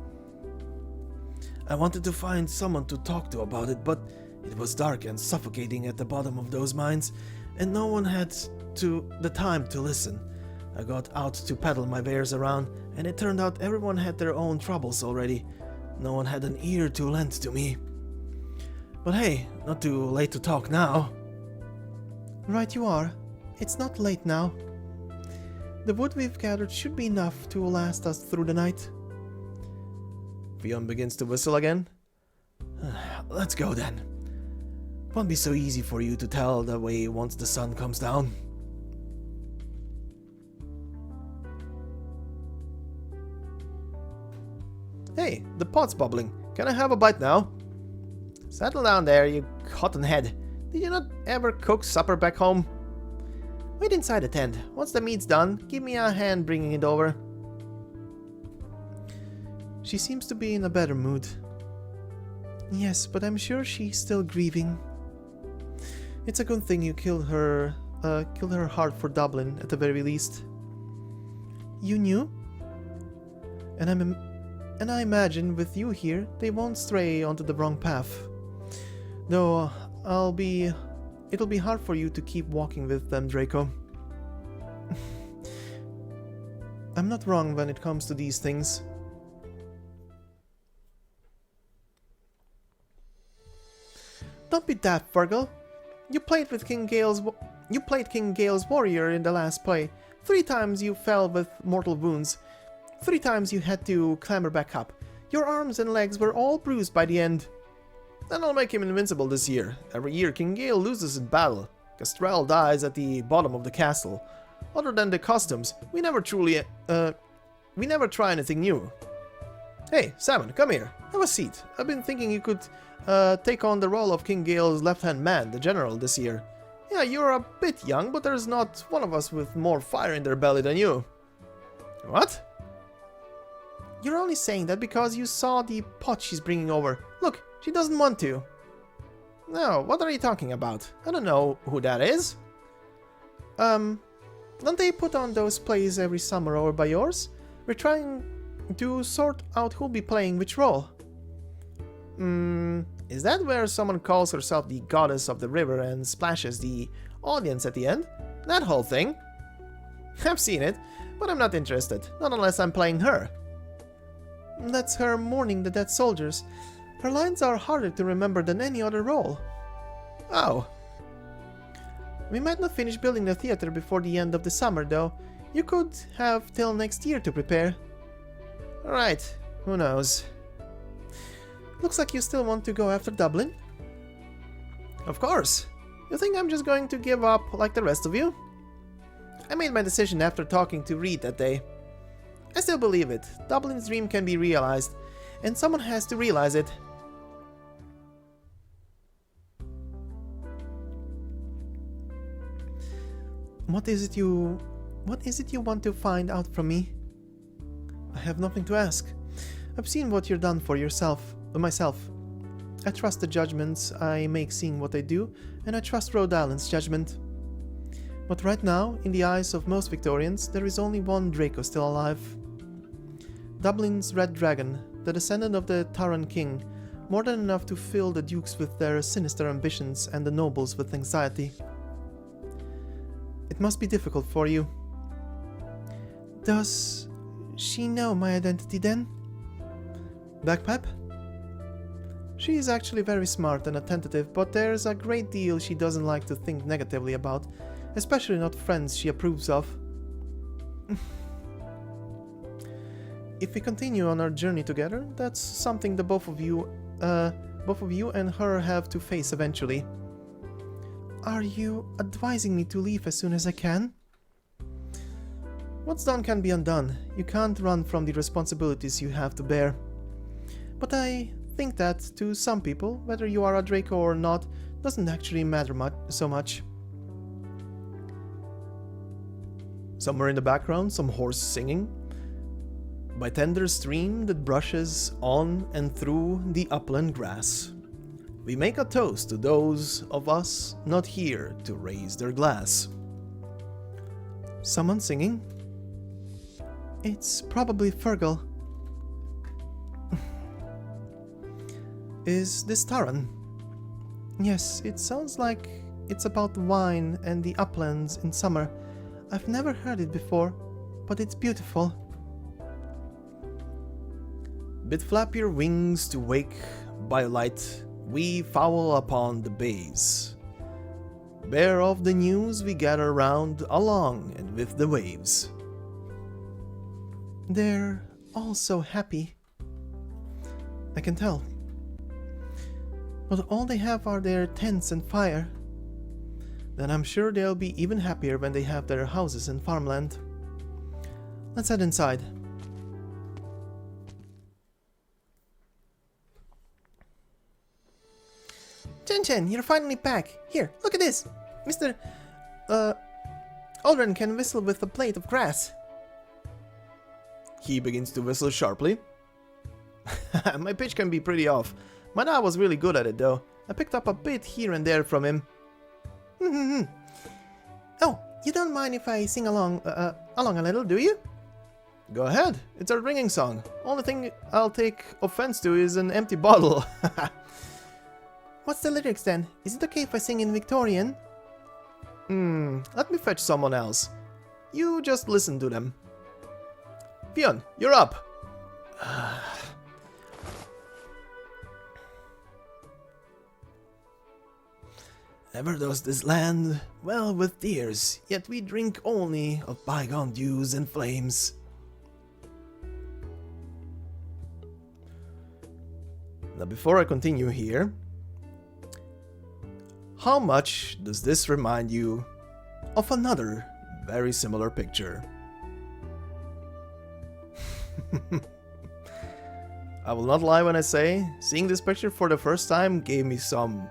I wanted to find someone to talk to about it, but it was dark and suffocating at the bottom of those mines, and no one had the time to listen. I got out to peddle my wares around, and it turned out everyone had their own troubles already. No one had an ear to lend to me. But hey, not too late to talk now. Right you are. It's not late now. The wood we've gathered should be enough to last us through the night. Fionn begins to whistle again. Let's go then. Won't be so easy for you to tell the way once the sun comes down. Hey, the pot's bubbling. Can I have a bite now? Settle down there, you cottonhead. Did you not ever cook supper back home? Wait inside the tent. Once the meat's done, give me a hand bringing it over. She seems to be in a better mood. Yes, but I'm sure she's still grieving. It's a good thing you killed her heart for Dublin, at the very least. You knew? And I imagine with you here, they won't stray onto the wrong path. Though, it'll be hard for you to keep walking with them, Draco. I'm not wrong when it comes to these things. Don't be daft, Virgil. You played King Gale's warrior in the last play. 3 times you fell with mortal wounds. 3 times you had to clamber back up. Your arms and legs were all bruised by the end. Then I'll make him invincible this year. Every year King Gale loses in battle. Castrel dies at the bottom of the castle. Other than the customs, we never try anything new. Hey, Salmon, come here. Have a seat. I've been thinking you could take on the role of King Gale's left-hand man, the general, this year. Yeah, you're a bit young, but there's not one of us with more fire in their belly than you. What? You're only saying that because you saw the pot she's bringing over. Look, she doesn't want to. No, what are you talking about? I don't know who that is. Don't they put on those plays every summer over by yours? We're trying to sort out who'll be playing which role. Is that where someone calls herself the goddess of the river and splashes the audience at the end? That whole thing? I've seen it. but I'm not interested, not unless I'm playing her. That's her mourning the dead soldiers. Her lines are harder to remember than any other role. Oh. We might not finish building the theater before the end of the summer, though. You could have till next year to prepare. Alright, who knows. Looks like you still want to go after Dublin. Of course. You think I'm just going to give up like the rest of you? I made my decision after talking to Reed that day. I still believe it. Dublin's dream can be realized, and someone has to realize it. What is it you want to find out from me? I have nothing to ask. I've seen what you've done for myself. I trust the judgments I make seeing what I do, and I trust Rhode Island's judgment. But right now, in the eyes of most Victorians, there is only one Draco still alive. Dublin's Red Dragon, the descendant of the Taran King, more than enough to fill the dukes with their sinister ambitions and the nobles with anxiety. It must be difficult for you. Does she know my identity then? Bagpipe? She is actually very smart and attentive, but there's a great deal she doesn't like to think negatively about, especially not friends she approves of. If we continue on our journey together, that's something the both of you and her have to face eventually. Are you advising me to leave as soon as I can? What's done can be undone. You can't run from the responsibilities you have to bear. But I think that to some people, whether you are a Draco or not, doesn't actually matter so much. Somewhere in the background, some horse singing. By tender stream that brushes on and through the upland grass. We make a toast to those of us not here to raise their glass. Someone singing? It's probably Fergal. Is this Taran? Yes, it sounds like it's about wine and the uplands in summer. I've never heard it before, but it's beautiful. Bid flap your wings to wake by light, we foul upon the bays. Bear of the news we gather round along and with the waves. They're all so happy. I can tell. But all they have are their tents and fire. Then I'm sure they'll be even happier when they have their houses and farmland. Let's head inside. Chen, you're finally back. Here, look at this. Mr. Aldrin can whistle with a blade of grass. He begins to whistle sharply. My pitch can be pretty off. My dad was really good at it though. I picked up a bit here and there from him. Oh, you don't mind if I sing along a little, do you? Go ahead, it's a ringing song. Only thing I'll take offense to is an empty bottle. What's the lyrics then? Is it okay if I sing in Victorian? Let me fetch someone else. You just listen to them. Fionn, you're up. Ever does this land well with tears, yet we drink only of bygone dews and flames. Now before I continue here, how much does this remind you of another very similar picture? I will not lie when I say, seeing this picture for the first time gave me some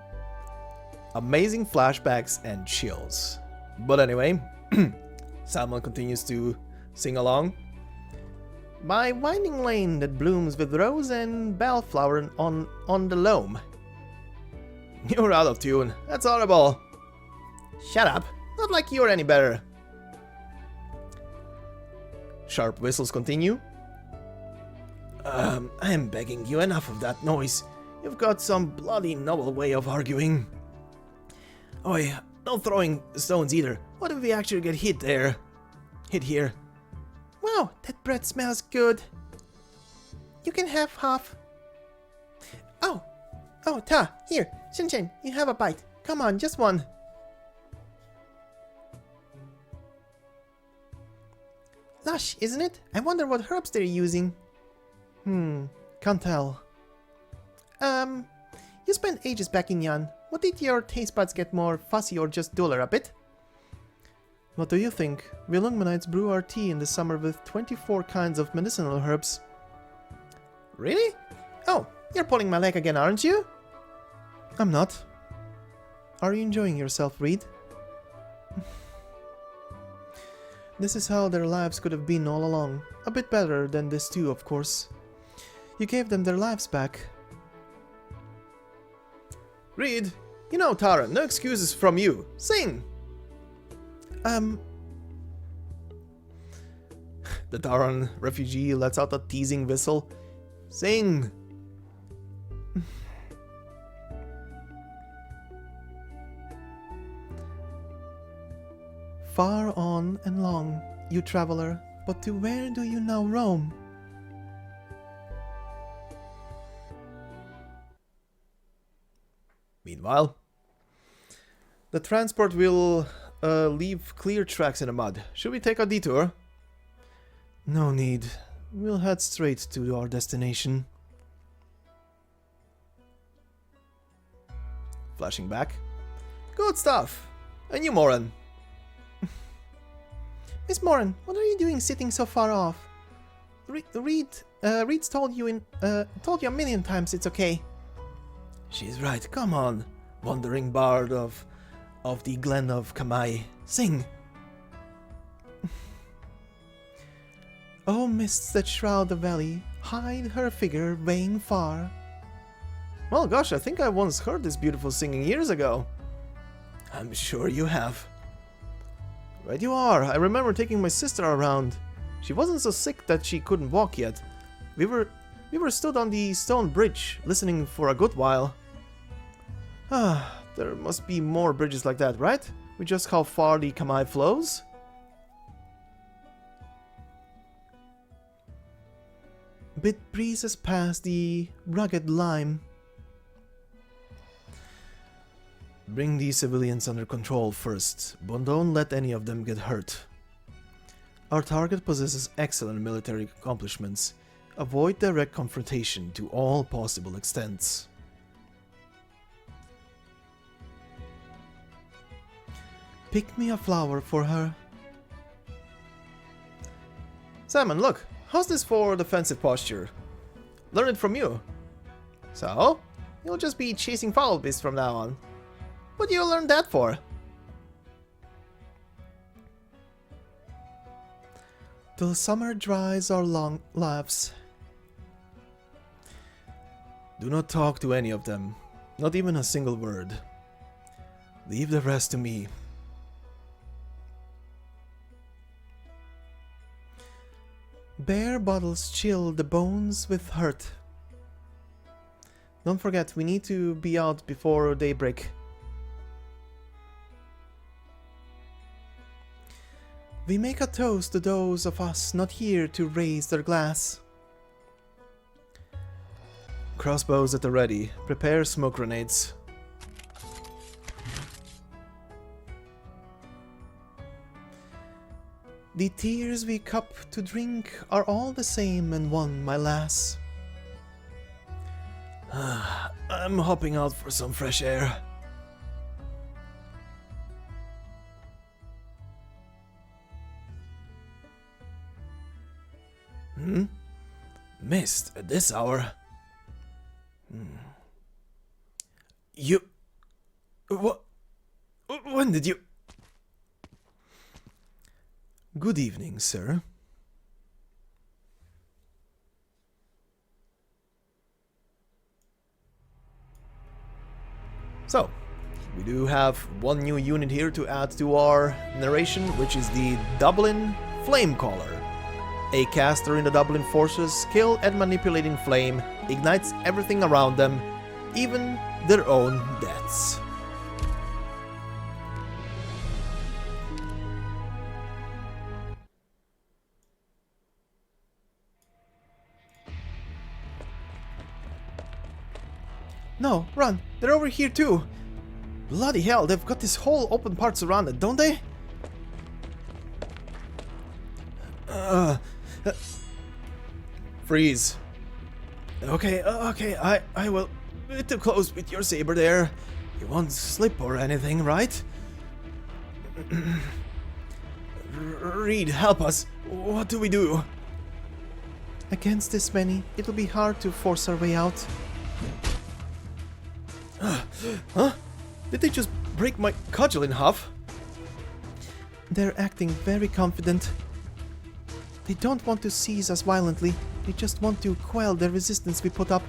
amazing flashbacks and chills. But anyway, Salmon continues to sing along. By winding lane that blooms with rose and bellflower on the loam. You're out of tune. That's horrible. Shut up. Not like you're any better. Sharp whistles continue. I'm begging you, enough of that noise. You've got some bloody noble way of arguing. Oi, no throwing stones either. What if we actually get hit there? Hit here? Wow, that bread smells good. You can have half. Oh, Ta, here, Shin, you have a bite. Come on, just one. Lush, isn't it? I wonder what herbs they're using. Can't tell. You spent ages back in Yan. What did your taste buds get more fussy or just duller a bit? What do you think? We Lungmanites brew our tea in the summer with 24 kinds of medicinal herbs. Really? Oh, you're pulling my leg again, aren't you? I'm not. Are you enjoying yourself, Reed? This is how their lives could have been all along. A bit better than this too, of course. You gave them their lives back. Reed, you know, Tara, no excuses from you. Sing! The Taran refugee lets out a teasing whistle. Sing! Far on and long, you traveler, but to where do you now roam? Meanwhile, the transport will leave clear tracks in the mud. Should we take a detour? No need. We'll head straight to our destination. Flashing back. Good stuff. And you, Moran. Miss Moran, what are you doing sitting so far off? Reed's told you a million times it's okay. She's right. Come on, wandering bard of the Glen of Kamai. Sing. Oh, mists that shroud the valley, hide her figure weighing far. Well, gosh, I think I once heard this beautiful singing years ago. I'm sure you have. Right you are. I remember taking my sister around. She wasn't so sick that she couldn't walk yet. We were stood on the stone bridge, listening for a good while. Ah, there must be more bridges like that, right? With just how far the Kamai flows? Bit breezes past the rugged lime. Bring these civilians under control first, but don't let any of them get hurt. Our target possesses excellent military accomplishments. Avoid direct confrontation to all possible extents. Pick me a flower for her. Simon, look! How's this for defensive posture? Learn it from you. So? You'll just be chasing foul beasts from now on. What do you learn that for? Till summer dries our long lives. Do not talk to any of them. Not even a single word. Leave the rest to me. Bare bottles chill the bones with hurt. Don't forget, we need to be out before daybreak. We make a toast to those of us not here to raise their glass. Crossbows at the ready. Prepare smoke grenades. The tears we cup to drink are all the same and one, my lass. I'm hopping out for some fresh air. Mist at this hour? You... What? When did you... Good evening, sir. So, we do have one new unit here to add to our narration, which is the Dublinn Flamecaller. A caster in the Dublinn forces, skilled at manipulating flame, ignites everything around them, even their own deaths. No, run! They're over here too! Bloody hell, they've got this whole open part surrounded, don't they? Freeze. Okay, I will... Bit too close with your saber there. You won't slip or anything, right? Reed, help us. What do we do? Against this many, it'll be hard to force our way out. Huh? Did they just break my cudgel in half? They're acting very confident. They don't want to seize us violently. They just want to quell the resistance we put up.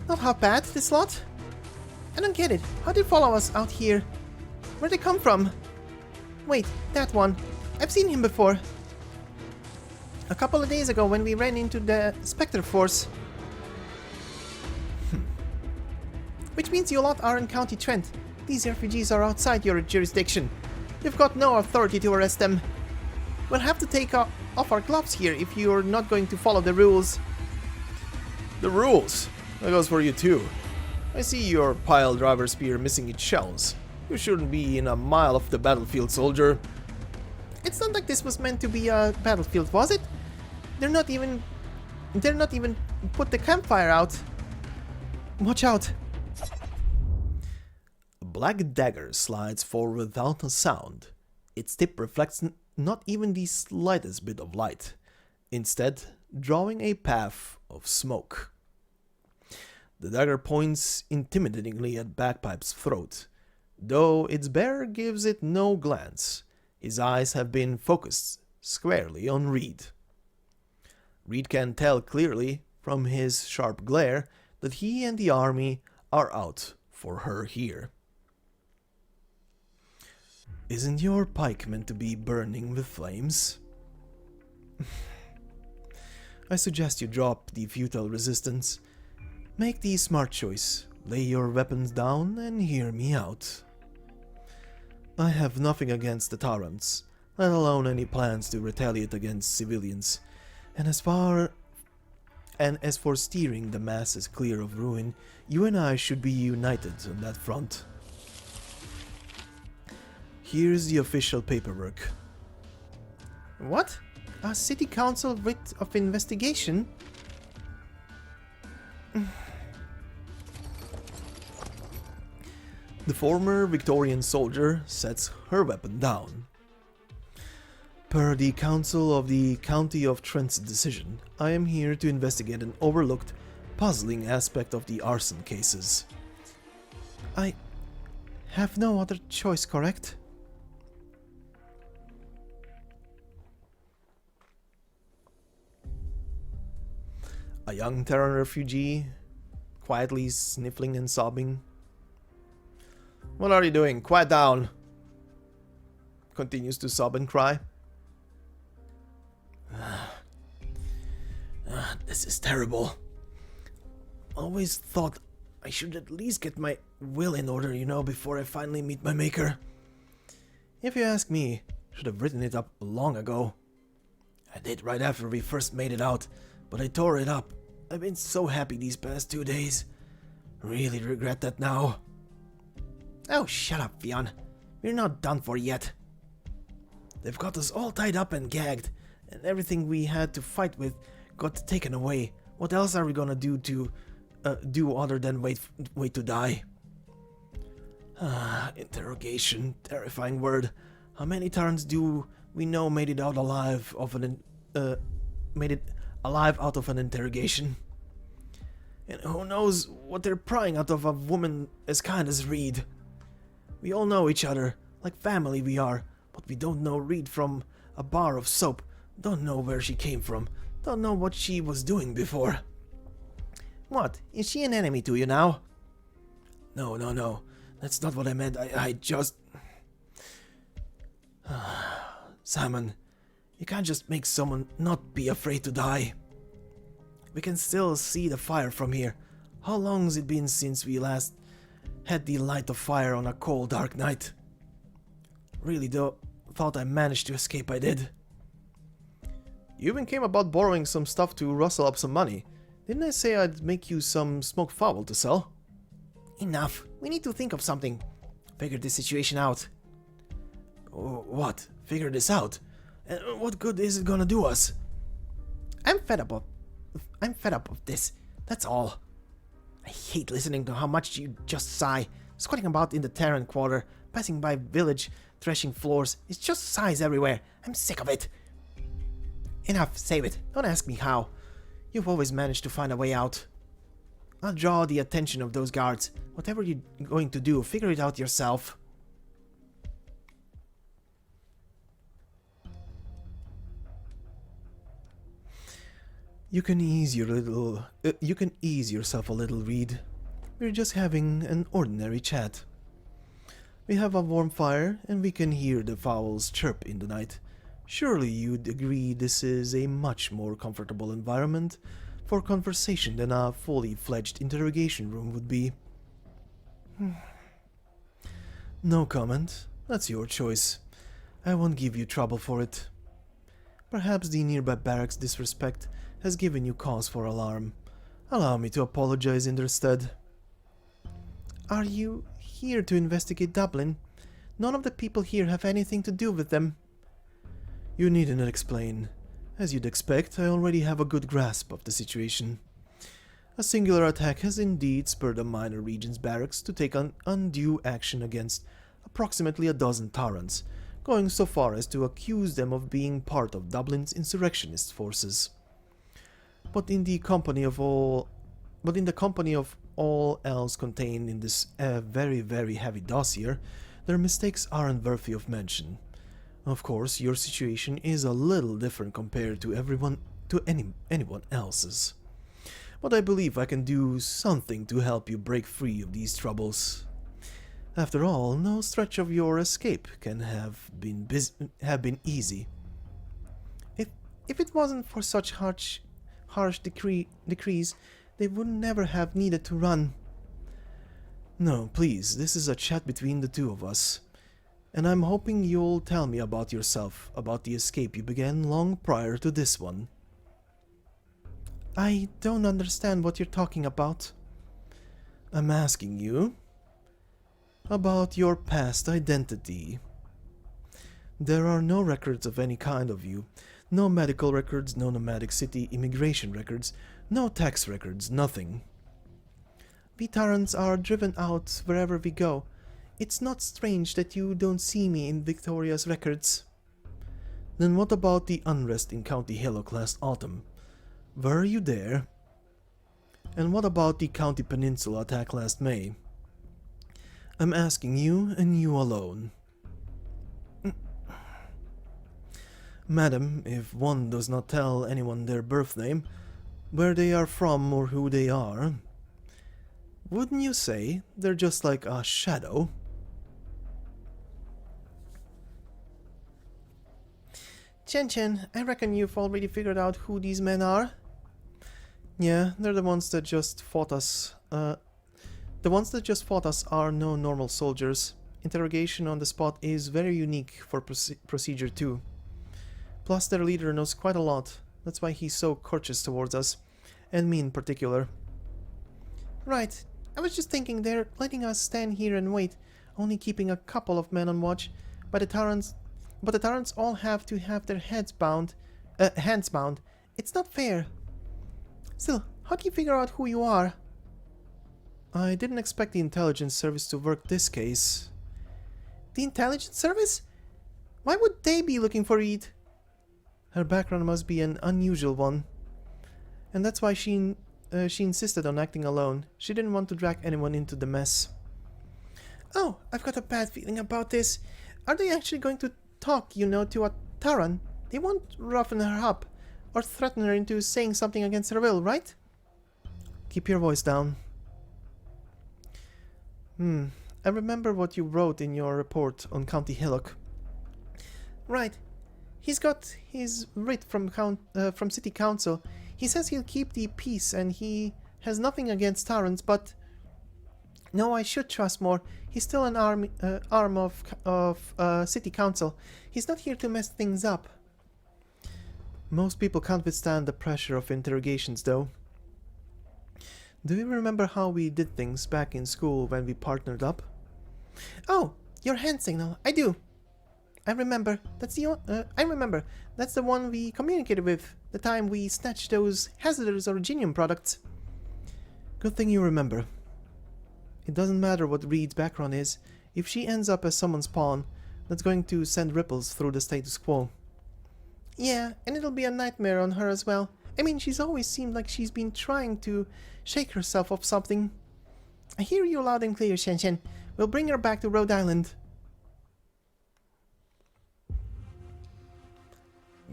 Not half bad, this lot. I don't get it. How did they follow us out here? Where'd they come from? Wait, that one. I've seen him before. A couple of days ago when we ran into the Spectre Force. Which means you lot are in County Trent. These refugees are outside your jurisdiction. You've got no authority to arrest them. We'll have to take off our gloves here if you're not going to follow the rules. The rules? That goes for you too. I see your pile driver spear missing its shells. You shouldn't be in a mile of the battlefield, soldier. It's not like this was meant to be a battlefield, was it? They're not even put the campfire out. Watch out. A black dagger slides forward without a sound. Its tip reflects not even the slightest bit of light, instead drawing a path of smoke. The dagger points intimidatingly at Bagpipe's throat, though its bearer gives it no glance. His eyes have been focused squarely on Reed. Reed can tell clearly from his sharp glare that he and the army are out for her here. Isn't your pike meant to be burning with flames? I suggest you drop the futile resistance. Make the smart choice. Lay your weapons down and hear me out. I have nothing against the tyrants, let alone any plans to retaliate against civilians. And as for steering the masses clear of ruin, you and I should be united on that front. Here's the official paperwork. What? A city council writ of investigation? The former Victorian soldier sets her weapon down. Per the Council of the County of Trent's decision, I am here to investigate an overlooked, puzzling aspect of the arson cases. I have no other choice, correct? A young Terran refugee, quietly sniffling and sobbing. What are you doing? Quiet down! Continues to sob and cry. This is terrible. Always thought I should at least get my will in order, you know, before I finally meet my maker. If you ask me, should have written it up long ago. I did right after we first made it out, but I tore it up. I've been so happy these past 2 days. Really regret that now. Oh, shut up, Fionn. We're not done for yet. They've got us all tied up and gagged, and everything we had to fight with got taken away. What else are we gonna do other than wait to die? Interrogation, terrifying word. How many Terrans do we know made it out alive of out of an interrogation? And who knows what they're prying out of a woman as kind as Reed? We all know each other, like family we are, but we don't know Reed from a bar of soap, don't know where she came from, don't know what she was doing before. What, is she an enemy to you now? No, that's not what I meant, I just... Simon, you can't just make someone not be afraid to die. We can still see the fire from here. How long's it been since we last had the light of fire on a cold dark night? Really though, thought I managed to escape, I did. You even came about borrowing some stuff to rustle up some money. Didn't I say I'd make you some smoked fowl to sell? Enough. We need to think of something. Figure this situation out. What? Figure this out? What good is it gonna do us? I'm fed up of this. That's all. I hate listening to how much you just sigh. Squatting about in the Terran quarter, passing by village, threshing floors. It's just sighs everywhere. I'm sick of it. Enough, save it. Don't ask me how. You've always managed to find a way out. I'll draw the attention of those guards. Whatever you're going to do, figure it out yourself. You can ease yourself a little, Reed. We're just having an ordinary chat. We have a warm fire, and we can hear the fowls chirp in the night. Surely you'd agree this is a much more comfortable environment for conversation than a fully fledged interrogation room would be. No comment. That's your choice. I won't give you trouble for it. Perhaps the nearby barracks disrespect has given you cause for alarm. Allow me to apologize in their stead. Are you here to investigate Dublin? None of the people here have anything to do with them. You needn't explain. As you'd expect, I already have a good grasp of the situation. A singular attack has indeed spurred a minor region's barracks to take an undue action against approximately a dozen Tarrans, going so far as to accuse them of being part of Dublin's insurrectionist forces. But in the company of all else contained in this very, very heavy dossier, their mistakes aren't worthy of mention. Of course, your situation is a little different compared to anyone else's. But I believe I can do something to help you break free of these troubles. After all, no stretch of your escape can have been easy. If it wasn't for such harsh decrees, they would never have needed to run. No, please, this is a chat between the two of us. And I'm hoping you'll tell me about yourself, about the escape you began long prior to this one. I don't understand what you're talking about. I'm asking you about your past identity. There are no records of any kind of you. No medical records, no nomadic city immigration records, no tax records, nothing. We Tarrans are driven out wherever we go. It's not strange that you don't see me in Victoria's records. Then what about the unrest in County Hillock last autumn? Were you there? And what about the County Peninsula attack last May? I'm asking you and you alone. Madam, if one does not tell anyone their birth name, where they are from or who they are, wouldn't you say they're just like a shadow? Chen, I reckon you've already figured out who these men are. Yeah, they're the ones that just fought us. The ones that just fought us are no normal soldiers. Interrogation on the spot is very unique for procedure too. Plus their leader knows quite a lot. That's why he's so courteous towards us. And me in particular. Right. I was just thinking they're letting us stand here and wait, only keeping a couple of men on watch. But the Tarrans all have to have their hands bound. It's not fair. Still, how do you figure out who you are? I didn't expect the intelligence service to work this case. The intelligence service? Why would they be looking for Reed? Her background must be an unusual one. And that's why she insisted on acting alone. She didn't want to drag anyone into the mess. Oh, I've got a bad feeling about this. Are they actually going to talk, to a Tarran? They won't roughen her up or threaten her into saying something against her will, right? Keep your voice down. I remember what you wrote in your report on County Hillock. Right. He's got his writ from City Council. He says he'll keep the peace and he has nothing against Tarrans, but... No, I should trust more. He's still an arm of City Council. He's not here to mess things up. Most people can't withstand the pressure of interrogations, though. Do you remember how we did things back in school when we partnered up? Oh, your hand signal. I do. I remember. I remember. That's the one we communicated with the time we snatched those hazardous Originium products. Good thing you remember. It doesn't matter what Reed's background is. If she ends up as someone's pawn, that's going to send ripples through the status quo. Yeah, and it'll be a nightmare on her as well. I mean, she's always seemed like she's been trying to shake herself off something. I hear you loud and clear, Shen Shen. We'll bring her back to Rhode Island.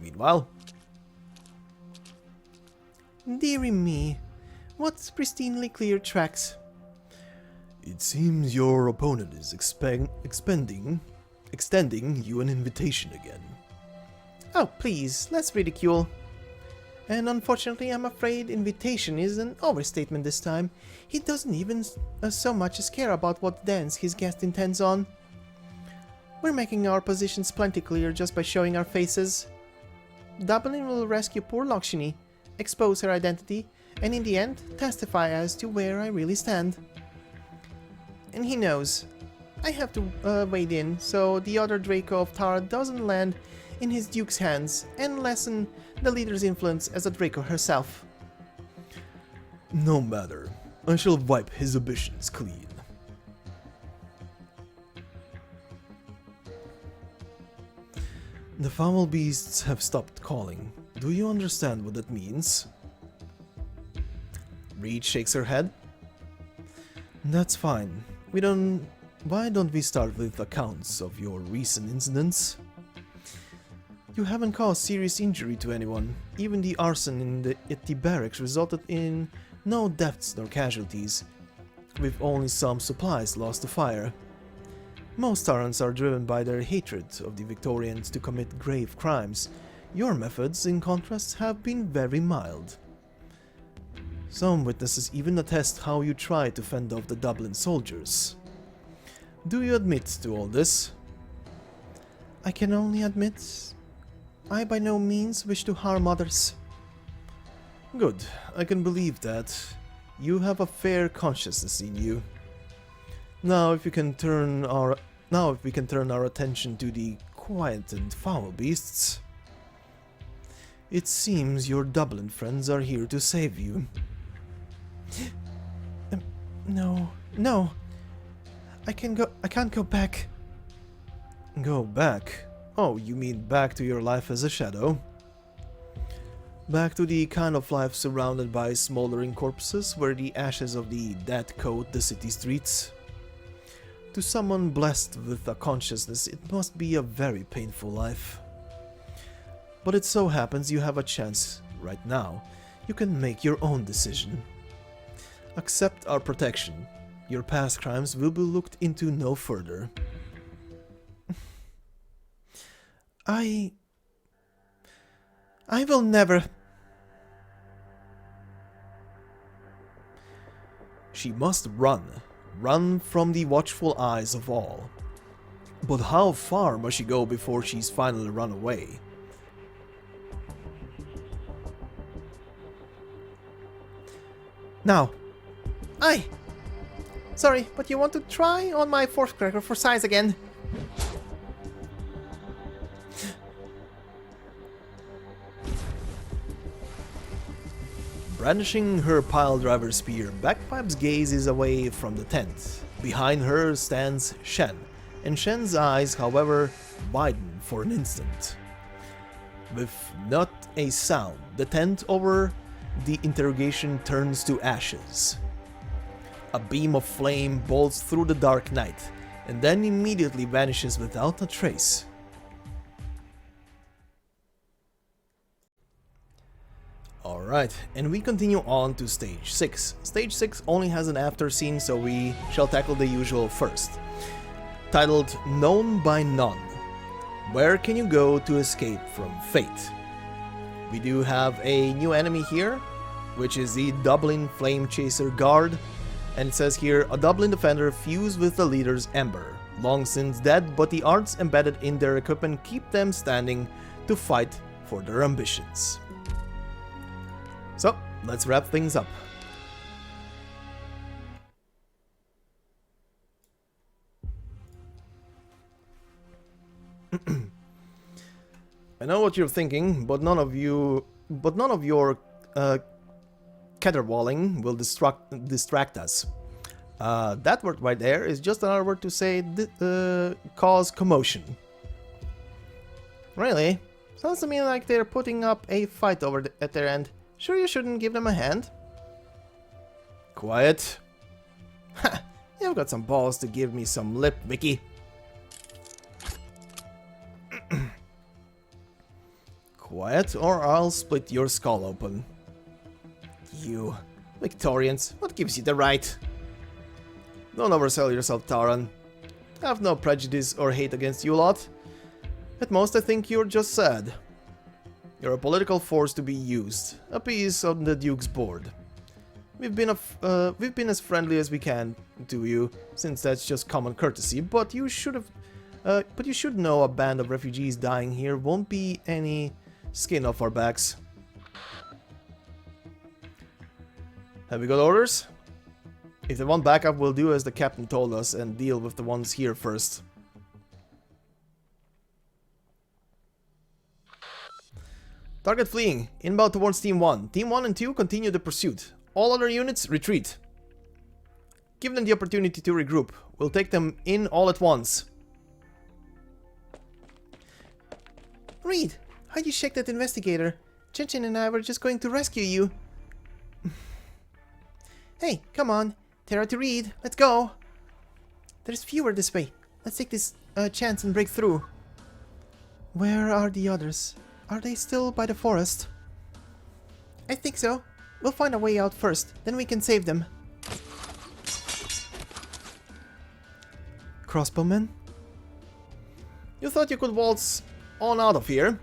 Meanwhile, dearie me, what's pristinely clear tracks? it seems your opponent is extending you an invitation again. Oh, please, less ridicule. And unfortunately, I'm afraid invitation is an overstatement this time. He doesn't even so much as care about what dance his guest intends on. We're making our positions plenty clear just by showing our faces. Dublin will rescue poor Loughshinny, expose her identity, and in the end, testify as to where I really stand. And he knows. I have to wade in, so the other Draco of Tara doesn't land in his Duke's hands and lessen the leader's influence as a Draco herself. No matter. I shall wipe his ambitions clean. The foul beasts have stopped calling. Do you understand what that means? Reed shakes her head. That's fine. Why don't we start with accounts of your recent incidents? You haven't caused serious injury to anyone. Even the arson at the barracks resulted in no deaths nor casualties, with only some supplies lost to fire. Most Tarans are driven by their hatred of the Victorians to commit grave crimes. Your methods, in contrast, have been very mild. Some witnesses even attest how you tried to fend off the Dublin soldiers. Do you admit to all this? I can only admit, I by no means wish to harm others. Good, I can believe that. You have a fair consciousness in you. Now if we can turn our attention to the quiet and foul beasts. It seems your Dublin friends are here to save you. No. I can't go back. Go back? Oh, you mean back to your life as a shadow? Back to the kind of life surrounded by smoldering corpses where the ashes of the dead coat the city streets? To someone blessed with a consciousness, it must be a very painful life. But it so happens you have a chance right now. You can make your own decision. Accept our protection. Your past crimes will be looked into no further. I will never. She must run. Run from the watchful eyes of all. But how far must she go before she's finally run away? Now. Aye. Sorry, but you want to try on my force cracker for size again? Brandishing her piledriver spear, Bagpipe's gaze is away from the tent. Behind her stands Shen, and Shen's eyes, however, widen for an instant. With not a sound, the tent over the interrogation turns to ashes. A beam of flame bolts through the dark night, and then immediately vanishes without a trace. Alright, and we continue on to Stage 6. Stage 6 only has an after scene, so we shall tackle the usual first. Titled Known by None. Where can you go to escape from fate? We do have a new enemy here, which is the Dublin Flame Chaser Guard. And it says here, a Dublin defender fused with the leader's Ember. Long since dead, but the arts embedded in their equipment keep them standing to fight for their ambitions. So, let's wrap things up. I know what you're thinking, but none of your caterwauling will distract us. That word right there is just another word to say cause commotion. Really? Sounds to me like they're putting up a fight at their end. Sure you shouldn't give them a hand? Quiet. Ha! You've got some balls to give me some lip, Vicky. Quiet, or I'll split your skull open. You, Victorians, what gives you the right? Don't oversell yourself, Taran. I have no prejudice or hate against you lot. At most, I think you're just sad. You're a political force to be used, a piece on the Duke's board. We've been as friendly as we can to you, since that's just common courtesy. But you should know a band of refugees dying here won't be any skin off our backs. Have we got orders? If they want backup, we'll do as the captain told us and deal with the ones here first. Target fleeing. Inbound towards Team 1. Team 1 and 2 continue the pursuit. All other units retreat. Give them the opportunity to regroup. We'll take them in all at once. Reed, how'd you shake that investigator? Chinchin and I were just going to rescue you. Hey, come on. Terra to Reed. Let's go. There's fewer this way. Let's take this chance and break through. Where are the others? Are they still by the forest? I think so. We'll find a way out first, then we can save them. Crossbowmen? You thought you could waltz on out of here?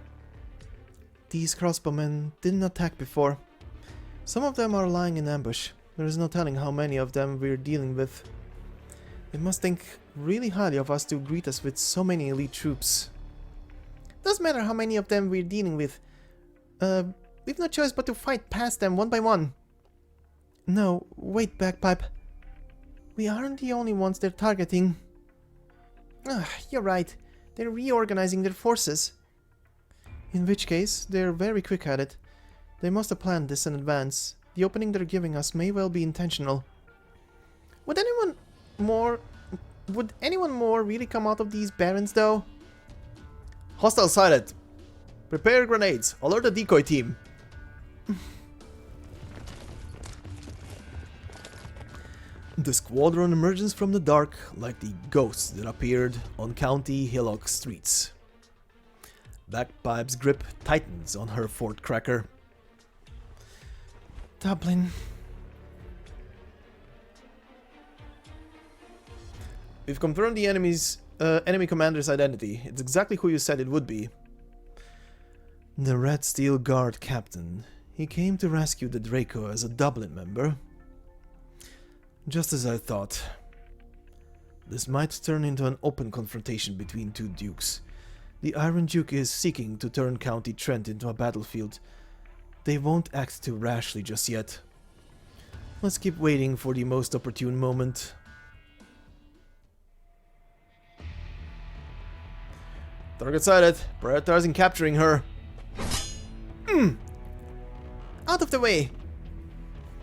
These crossbowmen didn't attack before. Some of them are lying in ambush. There is no telling how many of them we're dealing with. They must think really highly of us to greet us with so many elite troops. Doesn't matter how many of them we're dealing with. We've no choice but to fight past them one by one. No, wait, Bagpipe. We aren't the only ones they're targeting. You're right. They're reorganizing their forces. In which case, they're very quick at it. They must have planned this in advance. The opening they're giving us may well be intentional. Would anyone more really come out of these barrens, though? Hostile sighted. Prepare grenades. Alert the decoy team. The squadron emerges from the dark like the ghosts that appeared on County Hillock streets. Bagpipe's grip tightens on her fort cracker. Dublin. We've confirmed the enemy commander's identity. It's exactly who you said it would be. The Red Steel Guard captain. He came to rescue the Draco as a Dublin member. Just as I thought. This might turn into an open confrontation between two dukes. The Iron Duke is seeking to turn County Trent into a battlefield. They won't act too rashly just yet. Let's keep waiting for the most opportune moment. Target sighted. Prioritizing capturing her. Out of the way!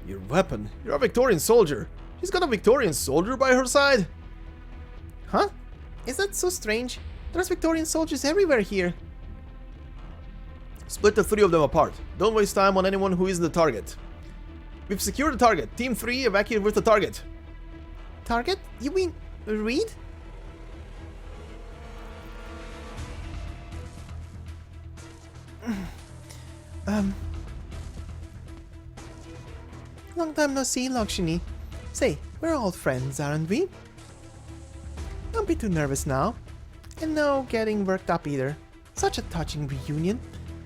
Your weapon. You're a Victorian soldier. She's got a Victorian soldier by her side. Huh? Is that so strange? There's Victorian soldiers everywhere here. Split the three of them apart. Don't waste time on anyone who isn't the target. We've secured the target. Team 3 evacuate with the target. Target? You mean Reed? Long time no see, Loughshinny. Say, we're all friends, aren't we? Don't be too nervous now. And no getting worked up either. Such a touching reunion.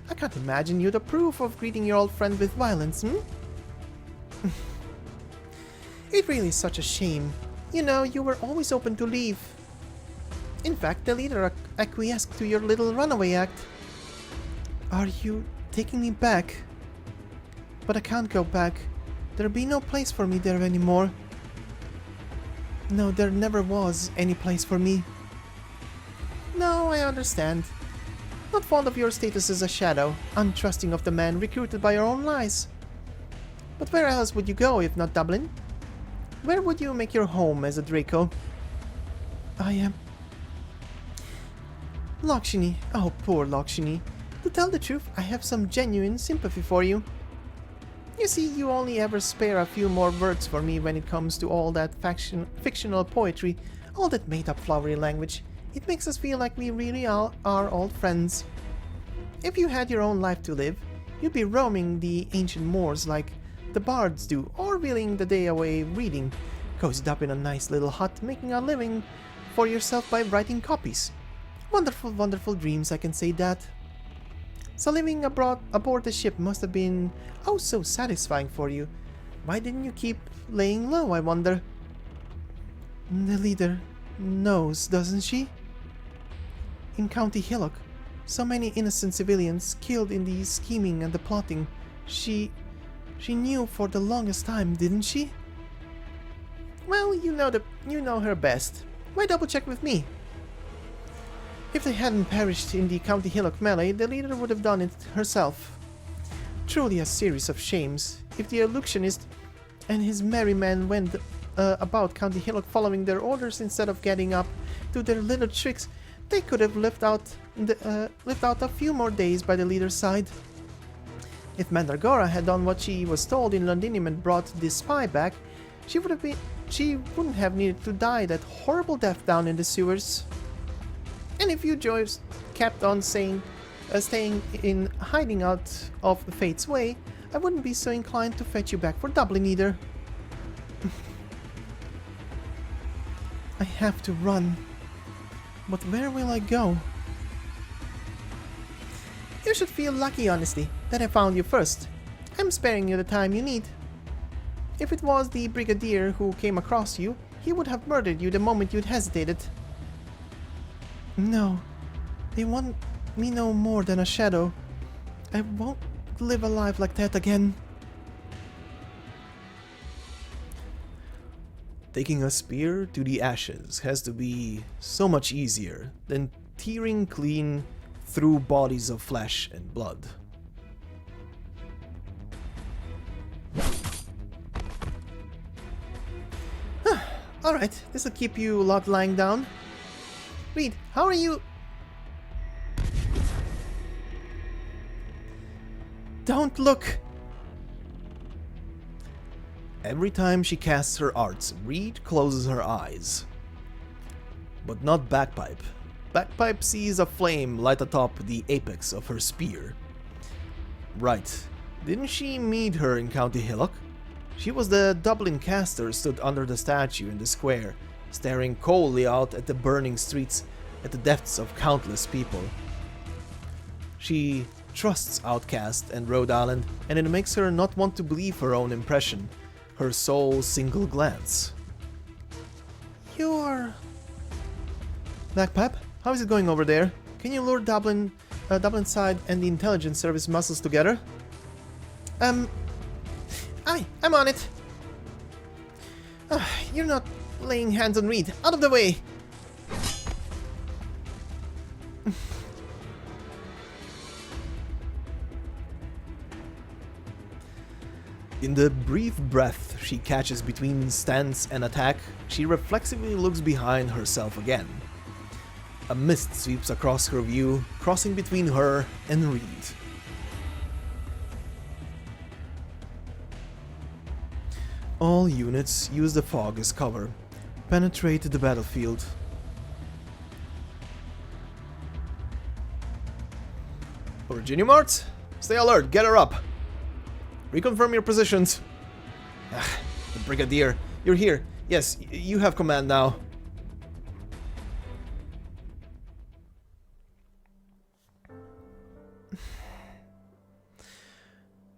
I can't imagine you'd approve of greeting your old friend with violence, It really is such a shame. You know, you were always open to leave. In fact, the leader acquiesced to your little runaway act. Are you taking me back? But I can't go back. There'll be no place for me there anymore. No, there never was any place for me. No, Now I understand. Not fond of your status as a shadow, untrusting of the man recruited by your own lies. But where else would you go if not Dublin? Where would you make your home as a Draco? I am... Loughshinny. Oh, poor Loughshinny. To tell the truth, I have some genuine sympathy for you. You see, you only ever spare a few more words for me when it comes to all that fictional poetry, all that made-up flowery language. It makes us feel like we really are old friends. If you had your own life to live, you'd be roaming the ancient moors like the bards do, or wheeling the day away reading, cozied up in a nice little hut, making a living for yourself by writing copies. Wonderful, wonderful dreams, I can say that. So living aboard the ship must have been oh so satisfying for you. Why didn't you keep laying low, I wonder? The leader knows, doesn't she? In County Hillock, so many innocent civilians killed in the scheming and the plotting. She knew for the longest time, didn't she? Well, you know her best. Why double check with me? If they hadn't perished in the County Hillock melee, the leader would have done it herself. Truly a series of shames. If the illusionist and his merry men went about County Hillock following their orders instead of getting up to their little tricks, they could have lived out a few more days by the leader's side. If Mandragora had done what she was told in Londinium and brought this spy back, she wouldn't have needed to die that horrible death down in the sewers. And if you Joyce kept on staying in hiding out of the Fate's way, I wouldn't be so inclined to fetch you back for Dublin either. I have to run. But where will I go? You should feel lucky, honestly, that I found you first. I'm sparing you the time you need. If it was the Brigadier who came across you, he would have murdered you the moment you'd hesitated. No, they want me no more than a shadow. I won't live a life like that again. Taking a spear to the ashes has to be so much easier than tearing clean through bodies of flesh and blood. Alright, this'll keep you a lot lying down. Reed, how are you? Don't look! Every time she casts her arts, Reed closes her eyes. But not Bagpipe. Bagpipe sees a flame light atop the apex of her spear. Right, didn't she meet her in County Hillock? She was the Dublin caster stood under the statue in the square, staring coldly out at the burning streets, at the deaths of countless people. She trusts Outcast and Rhode Island, and it makes her not want to believe her own impression, her sole single glance. You're... Bagpipe, how is it going over there? Can you lure Dublin side and the intelligence service muscles together? I'm on it. You're not laying hands on Reed. Out of the way! In the brief breath she catches between stance and attack, she reflexively looks behind herself again. A mist sweeps across her view, crossing between her and Reed. All units use the fog as cover. Penetrate the battlefield. Virginia Mart, stay alert, get her up. Reconfirm your positions. The Brigadier, you're here. Yes, you have command now.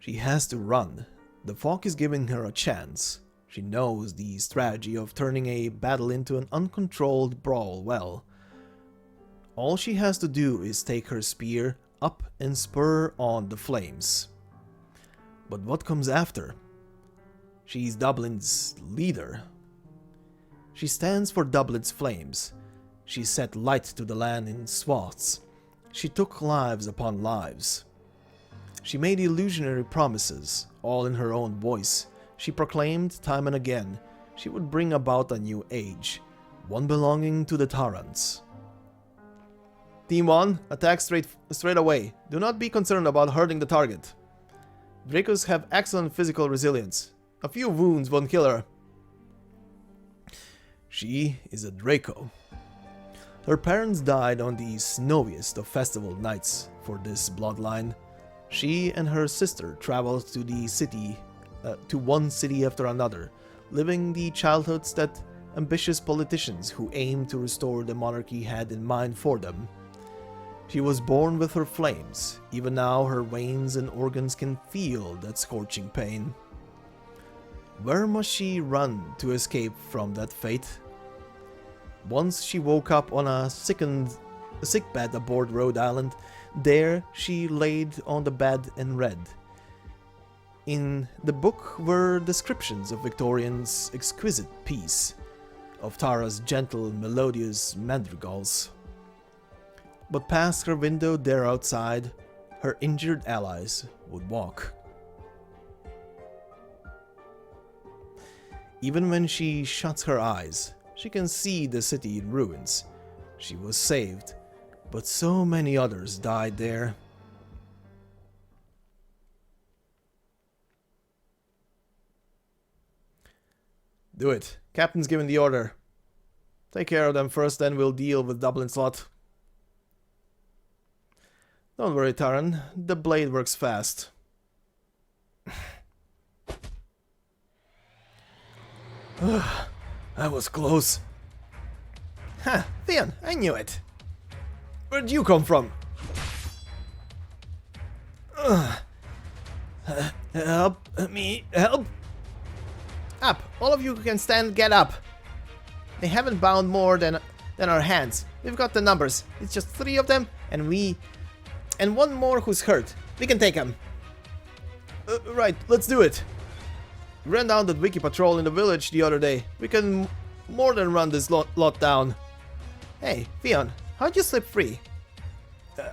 She has to run. The fog is giving her a chance. She knows the strategy of turning a battle into an uncontrolled brawl well. All she has to do is take her spear up and spur on the flames. But what comes after? She's Dublin's leader. She stands for Dublin's flames. She set light to the land in swaths. She took lives upon lives. She made illusionary promises, all in her own voice. She proclaimed time and again she would bring about a new age, one belonging to the Tarans. Team 1, attack straight away. Do not be concerned about hurting the target. Dracos have excellent physical resilience. A few wounds won't kill her. She is a Draco. Her parents died on the snowiest of festival nights for this bloodline. She and her sister traveled to the city, to one city after another, living the childhoods that ambitious politicians who aimed to restore the monarchy had in mind for them. She was born with her flames. Even now her veins and organs can feel that scorching pain. Where must she run to escape from that fate? Once she woke up on a sickbed aboard Rhode Island. There she laid on the bed and read. In the book were descriptions of Victorian's exquisite peace, of Tara's gentle and melodious madrigals. But past her window there outside, her injured allies would walk. Even when she shuts her eyes, she can see the city in ruins. She was saved, but so many others died there. Do it. Captain's given the order. Take care of them first, then we'll deal with Dublin slot. Don't worry, Taran. The blade works fast. That was close. Ha! Theon, I knew it. Where'd you come from? Help me, help! Up! All of you who can stand, get up! They haven't bound more than our hands. We've got the numbers. It's just 3 of them, and one more who's hurt. We can take him. Right, let's do it. We ran down that wiki patrol in the village the other day. We can more than run this lot down. Hey, Theon, how'd you slip free?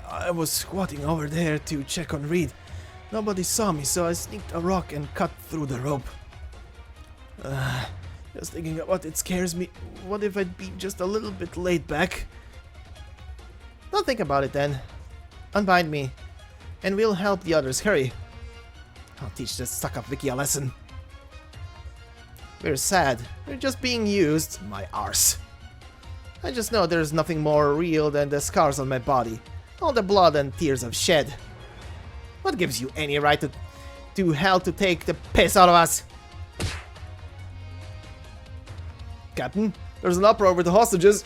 I was squatting over there to check on Reed. Nobody saw me, so I sneaked a rock and cut through the rope. Just thinking about it scares me. What if I'd be just a little bit laid back? Don't think about it then. Unbind me, and we'll help the others. Hurry. I'll teach this suck-up Vicky a lesson. We're sad. We're just being used. My arse. I just know there's nothing more real than the scars on my body. All the blood and tears I've shed. What gives you any right to hell to take the piss out of us? Captain, there's an uproar with the hostages.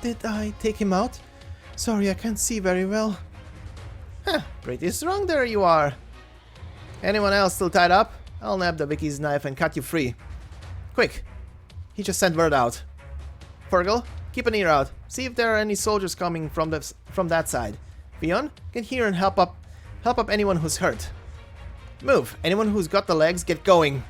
Did I take him out? Sorry, I can't see very well. Huh, pretty strong there you are. Anyone else still tied up? I'll nab the Vicky's knife and cut you free. Quick! He just sent word out. Fergal, keep an ear out. See if there are any soldiers coming from that side. Theon, get here and help up anyone who's hurt. Move! Anyone who's got the legs, get going!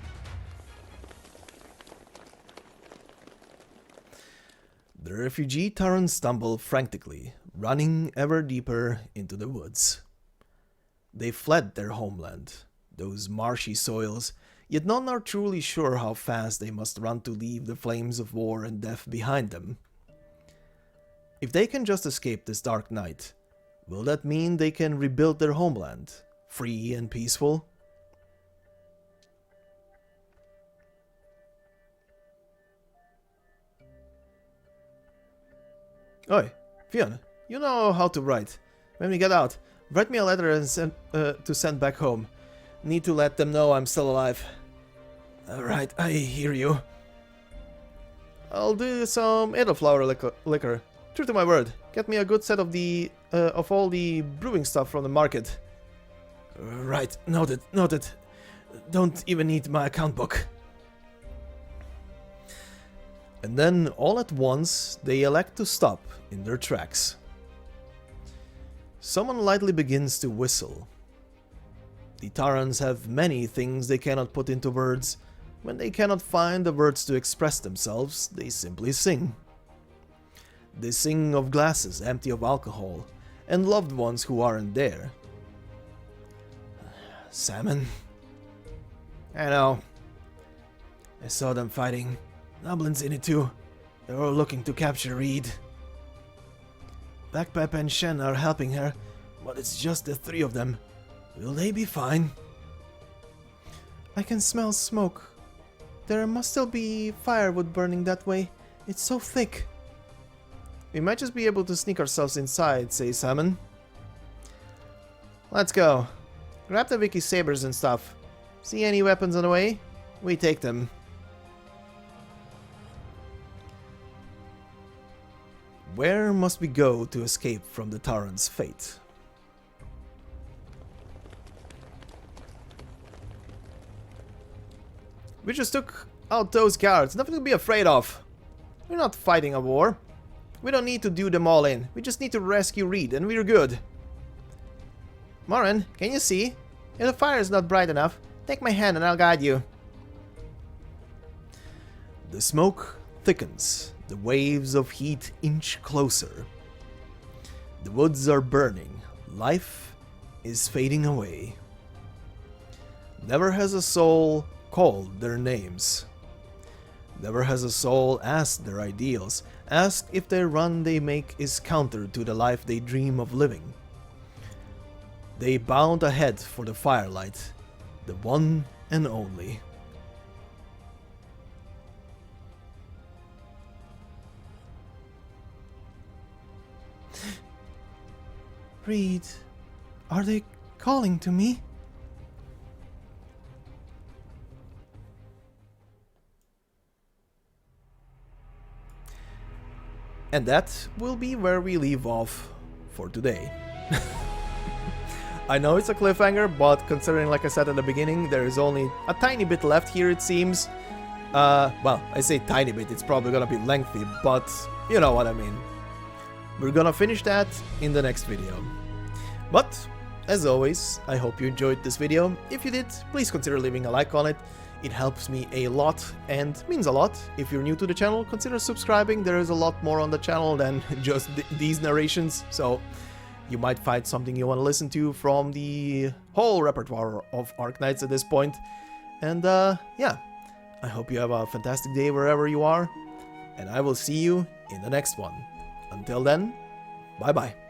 The refugee Tarans stumble frantically, running ever deeper into the woods. They fled their homeland, those marshy soils, yet none are truly sure how fast they must run to leave the flames of war and death behind them. If they can just escape this dark night, will that mean they can rebuild their homeland, free and peaceful? Oi, Fiona, you know how to write. When we get out, write me a letter and send back home. Need to let them know I'm still alive. Alright, I hear you. I'll do some elderflower liquor. True to my word, get me a good set of all the brewing stuff from the market. Right, noted, noted. Don't even need my account book. And then, all at once, they elect to stop in their tracks. Someone lightly begins to whistle. The Tarans have many things they cannot put into words, When they cannot find the words to express themselves, they simply sing. They sing of glasses empty of alcohol, and loved ones who aren't there. Salmon? I know. I saw them fighting. Dublin's in it too. They're all looking to capture Reed. Backpep and Shen are helping her, but it's just the three of them. Will they be fine? I can smell smoke. There must still be firewood burning that way. It's so thick. We might just be able to sneak ourselves inside, say Salmon. Let's go. Grab the Wiki sabers and stuff. See any weapons on the way? We take them. Where must we go to escape from the Tauren's fate? We just took out those guards. Nothing to be afraid of. We're not fighting a war. We don't need to do them all in. We just need to rescue Reed and we're good. Morin, can you see? If the fire is not bright enough, take my hand and I'll guide you. The smoke thickens. The waves of heat inch closer. The woods are burning. Life is fading away. Never has a soul called their names. Never has a soul asked their ideals, asked if the run they make is counter to the life they dream of living. They bound ahead for the Firelight, the one and only. Reed, are they calling to me? And that will be where we leave off for today. I know it's a cliffhanger, but considering, like I said at the beginning, there is only a tiny bit left here, it seems. Well, I say tiny bit, it's probably gonna be lengthy, but you know what I mean. We're gonna finish that in the next video. But, as always, I hope you enjoyed this video. If you did, please consider leaving a like on it. It helps me a lot and means a lot. If you're new to the channel, consider subscribing. There is a lot more on the channel than just these narrations, so you might find something you want to listen to from the whole repertoire of Arknights at this point. And yeah, I hope you have a fantastic day wherever you are, and I will see you in the next one. Until then, bye bye.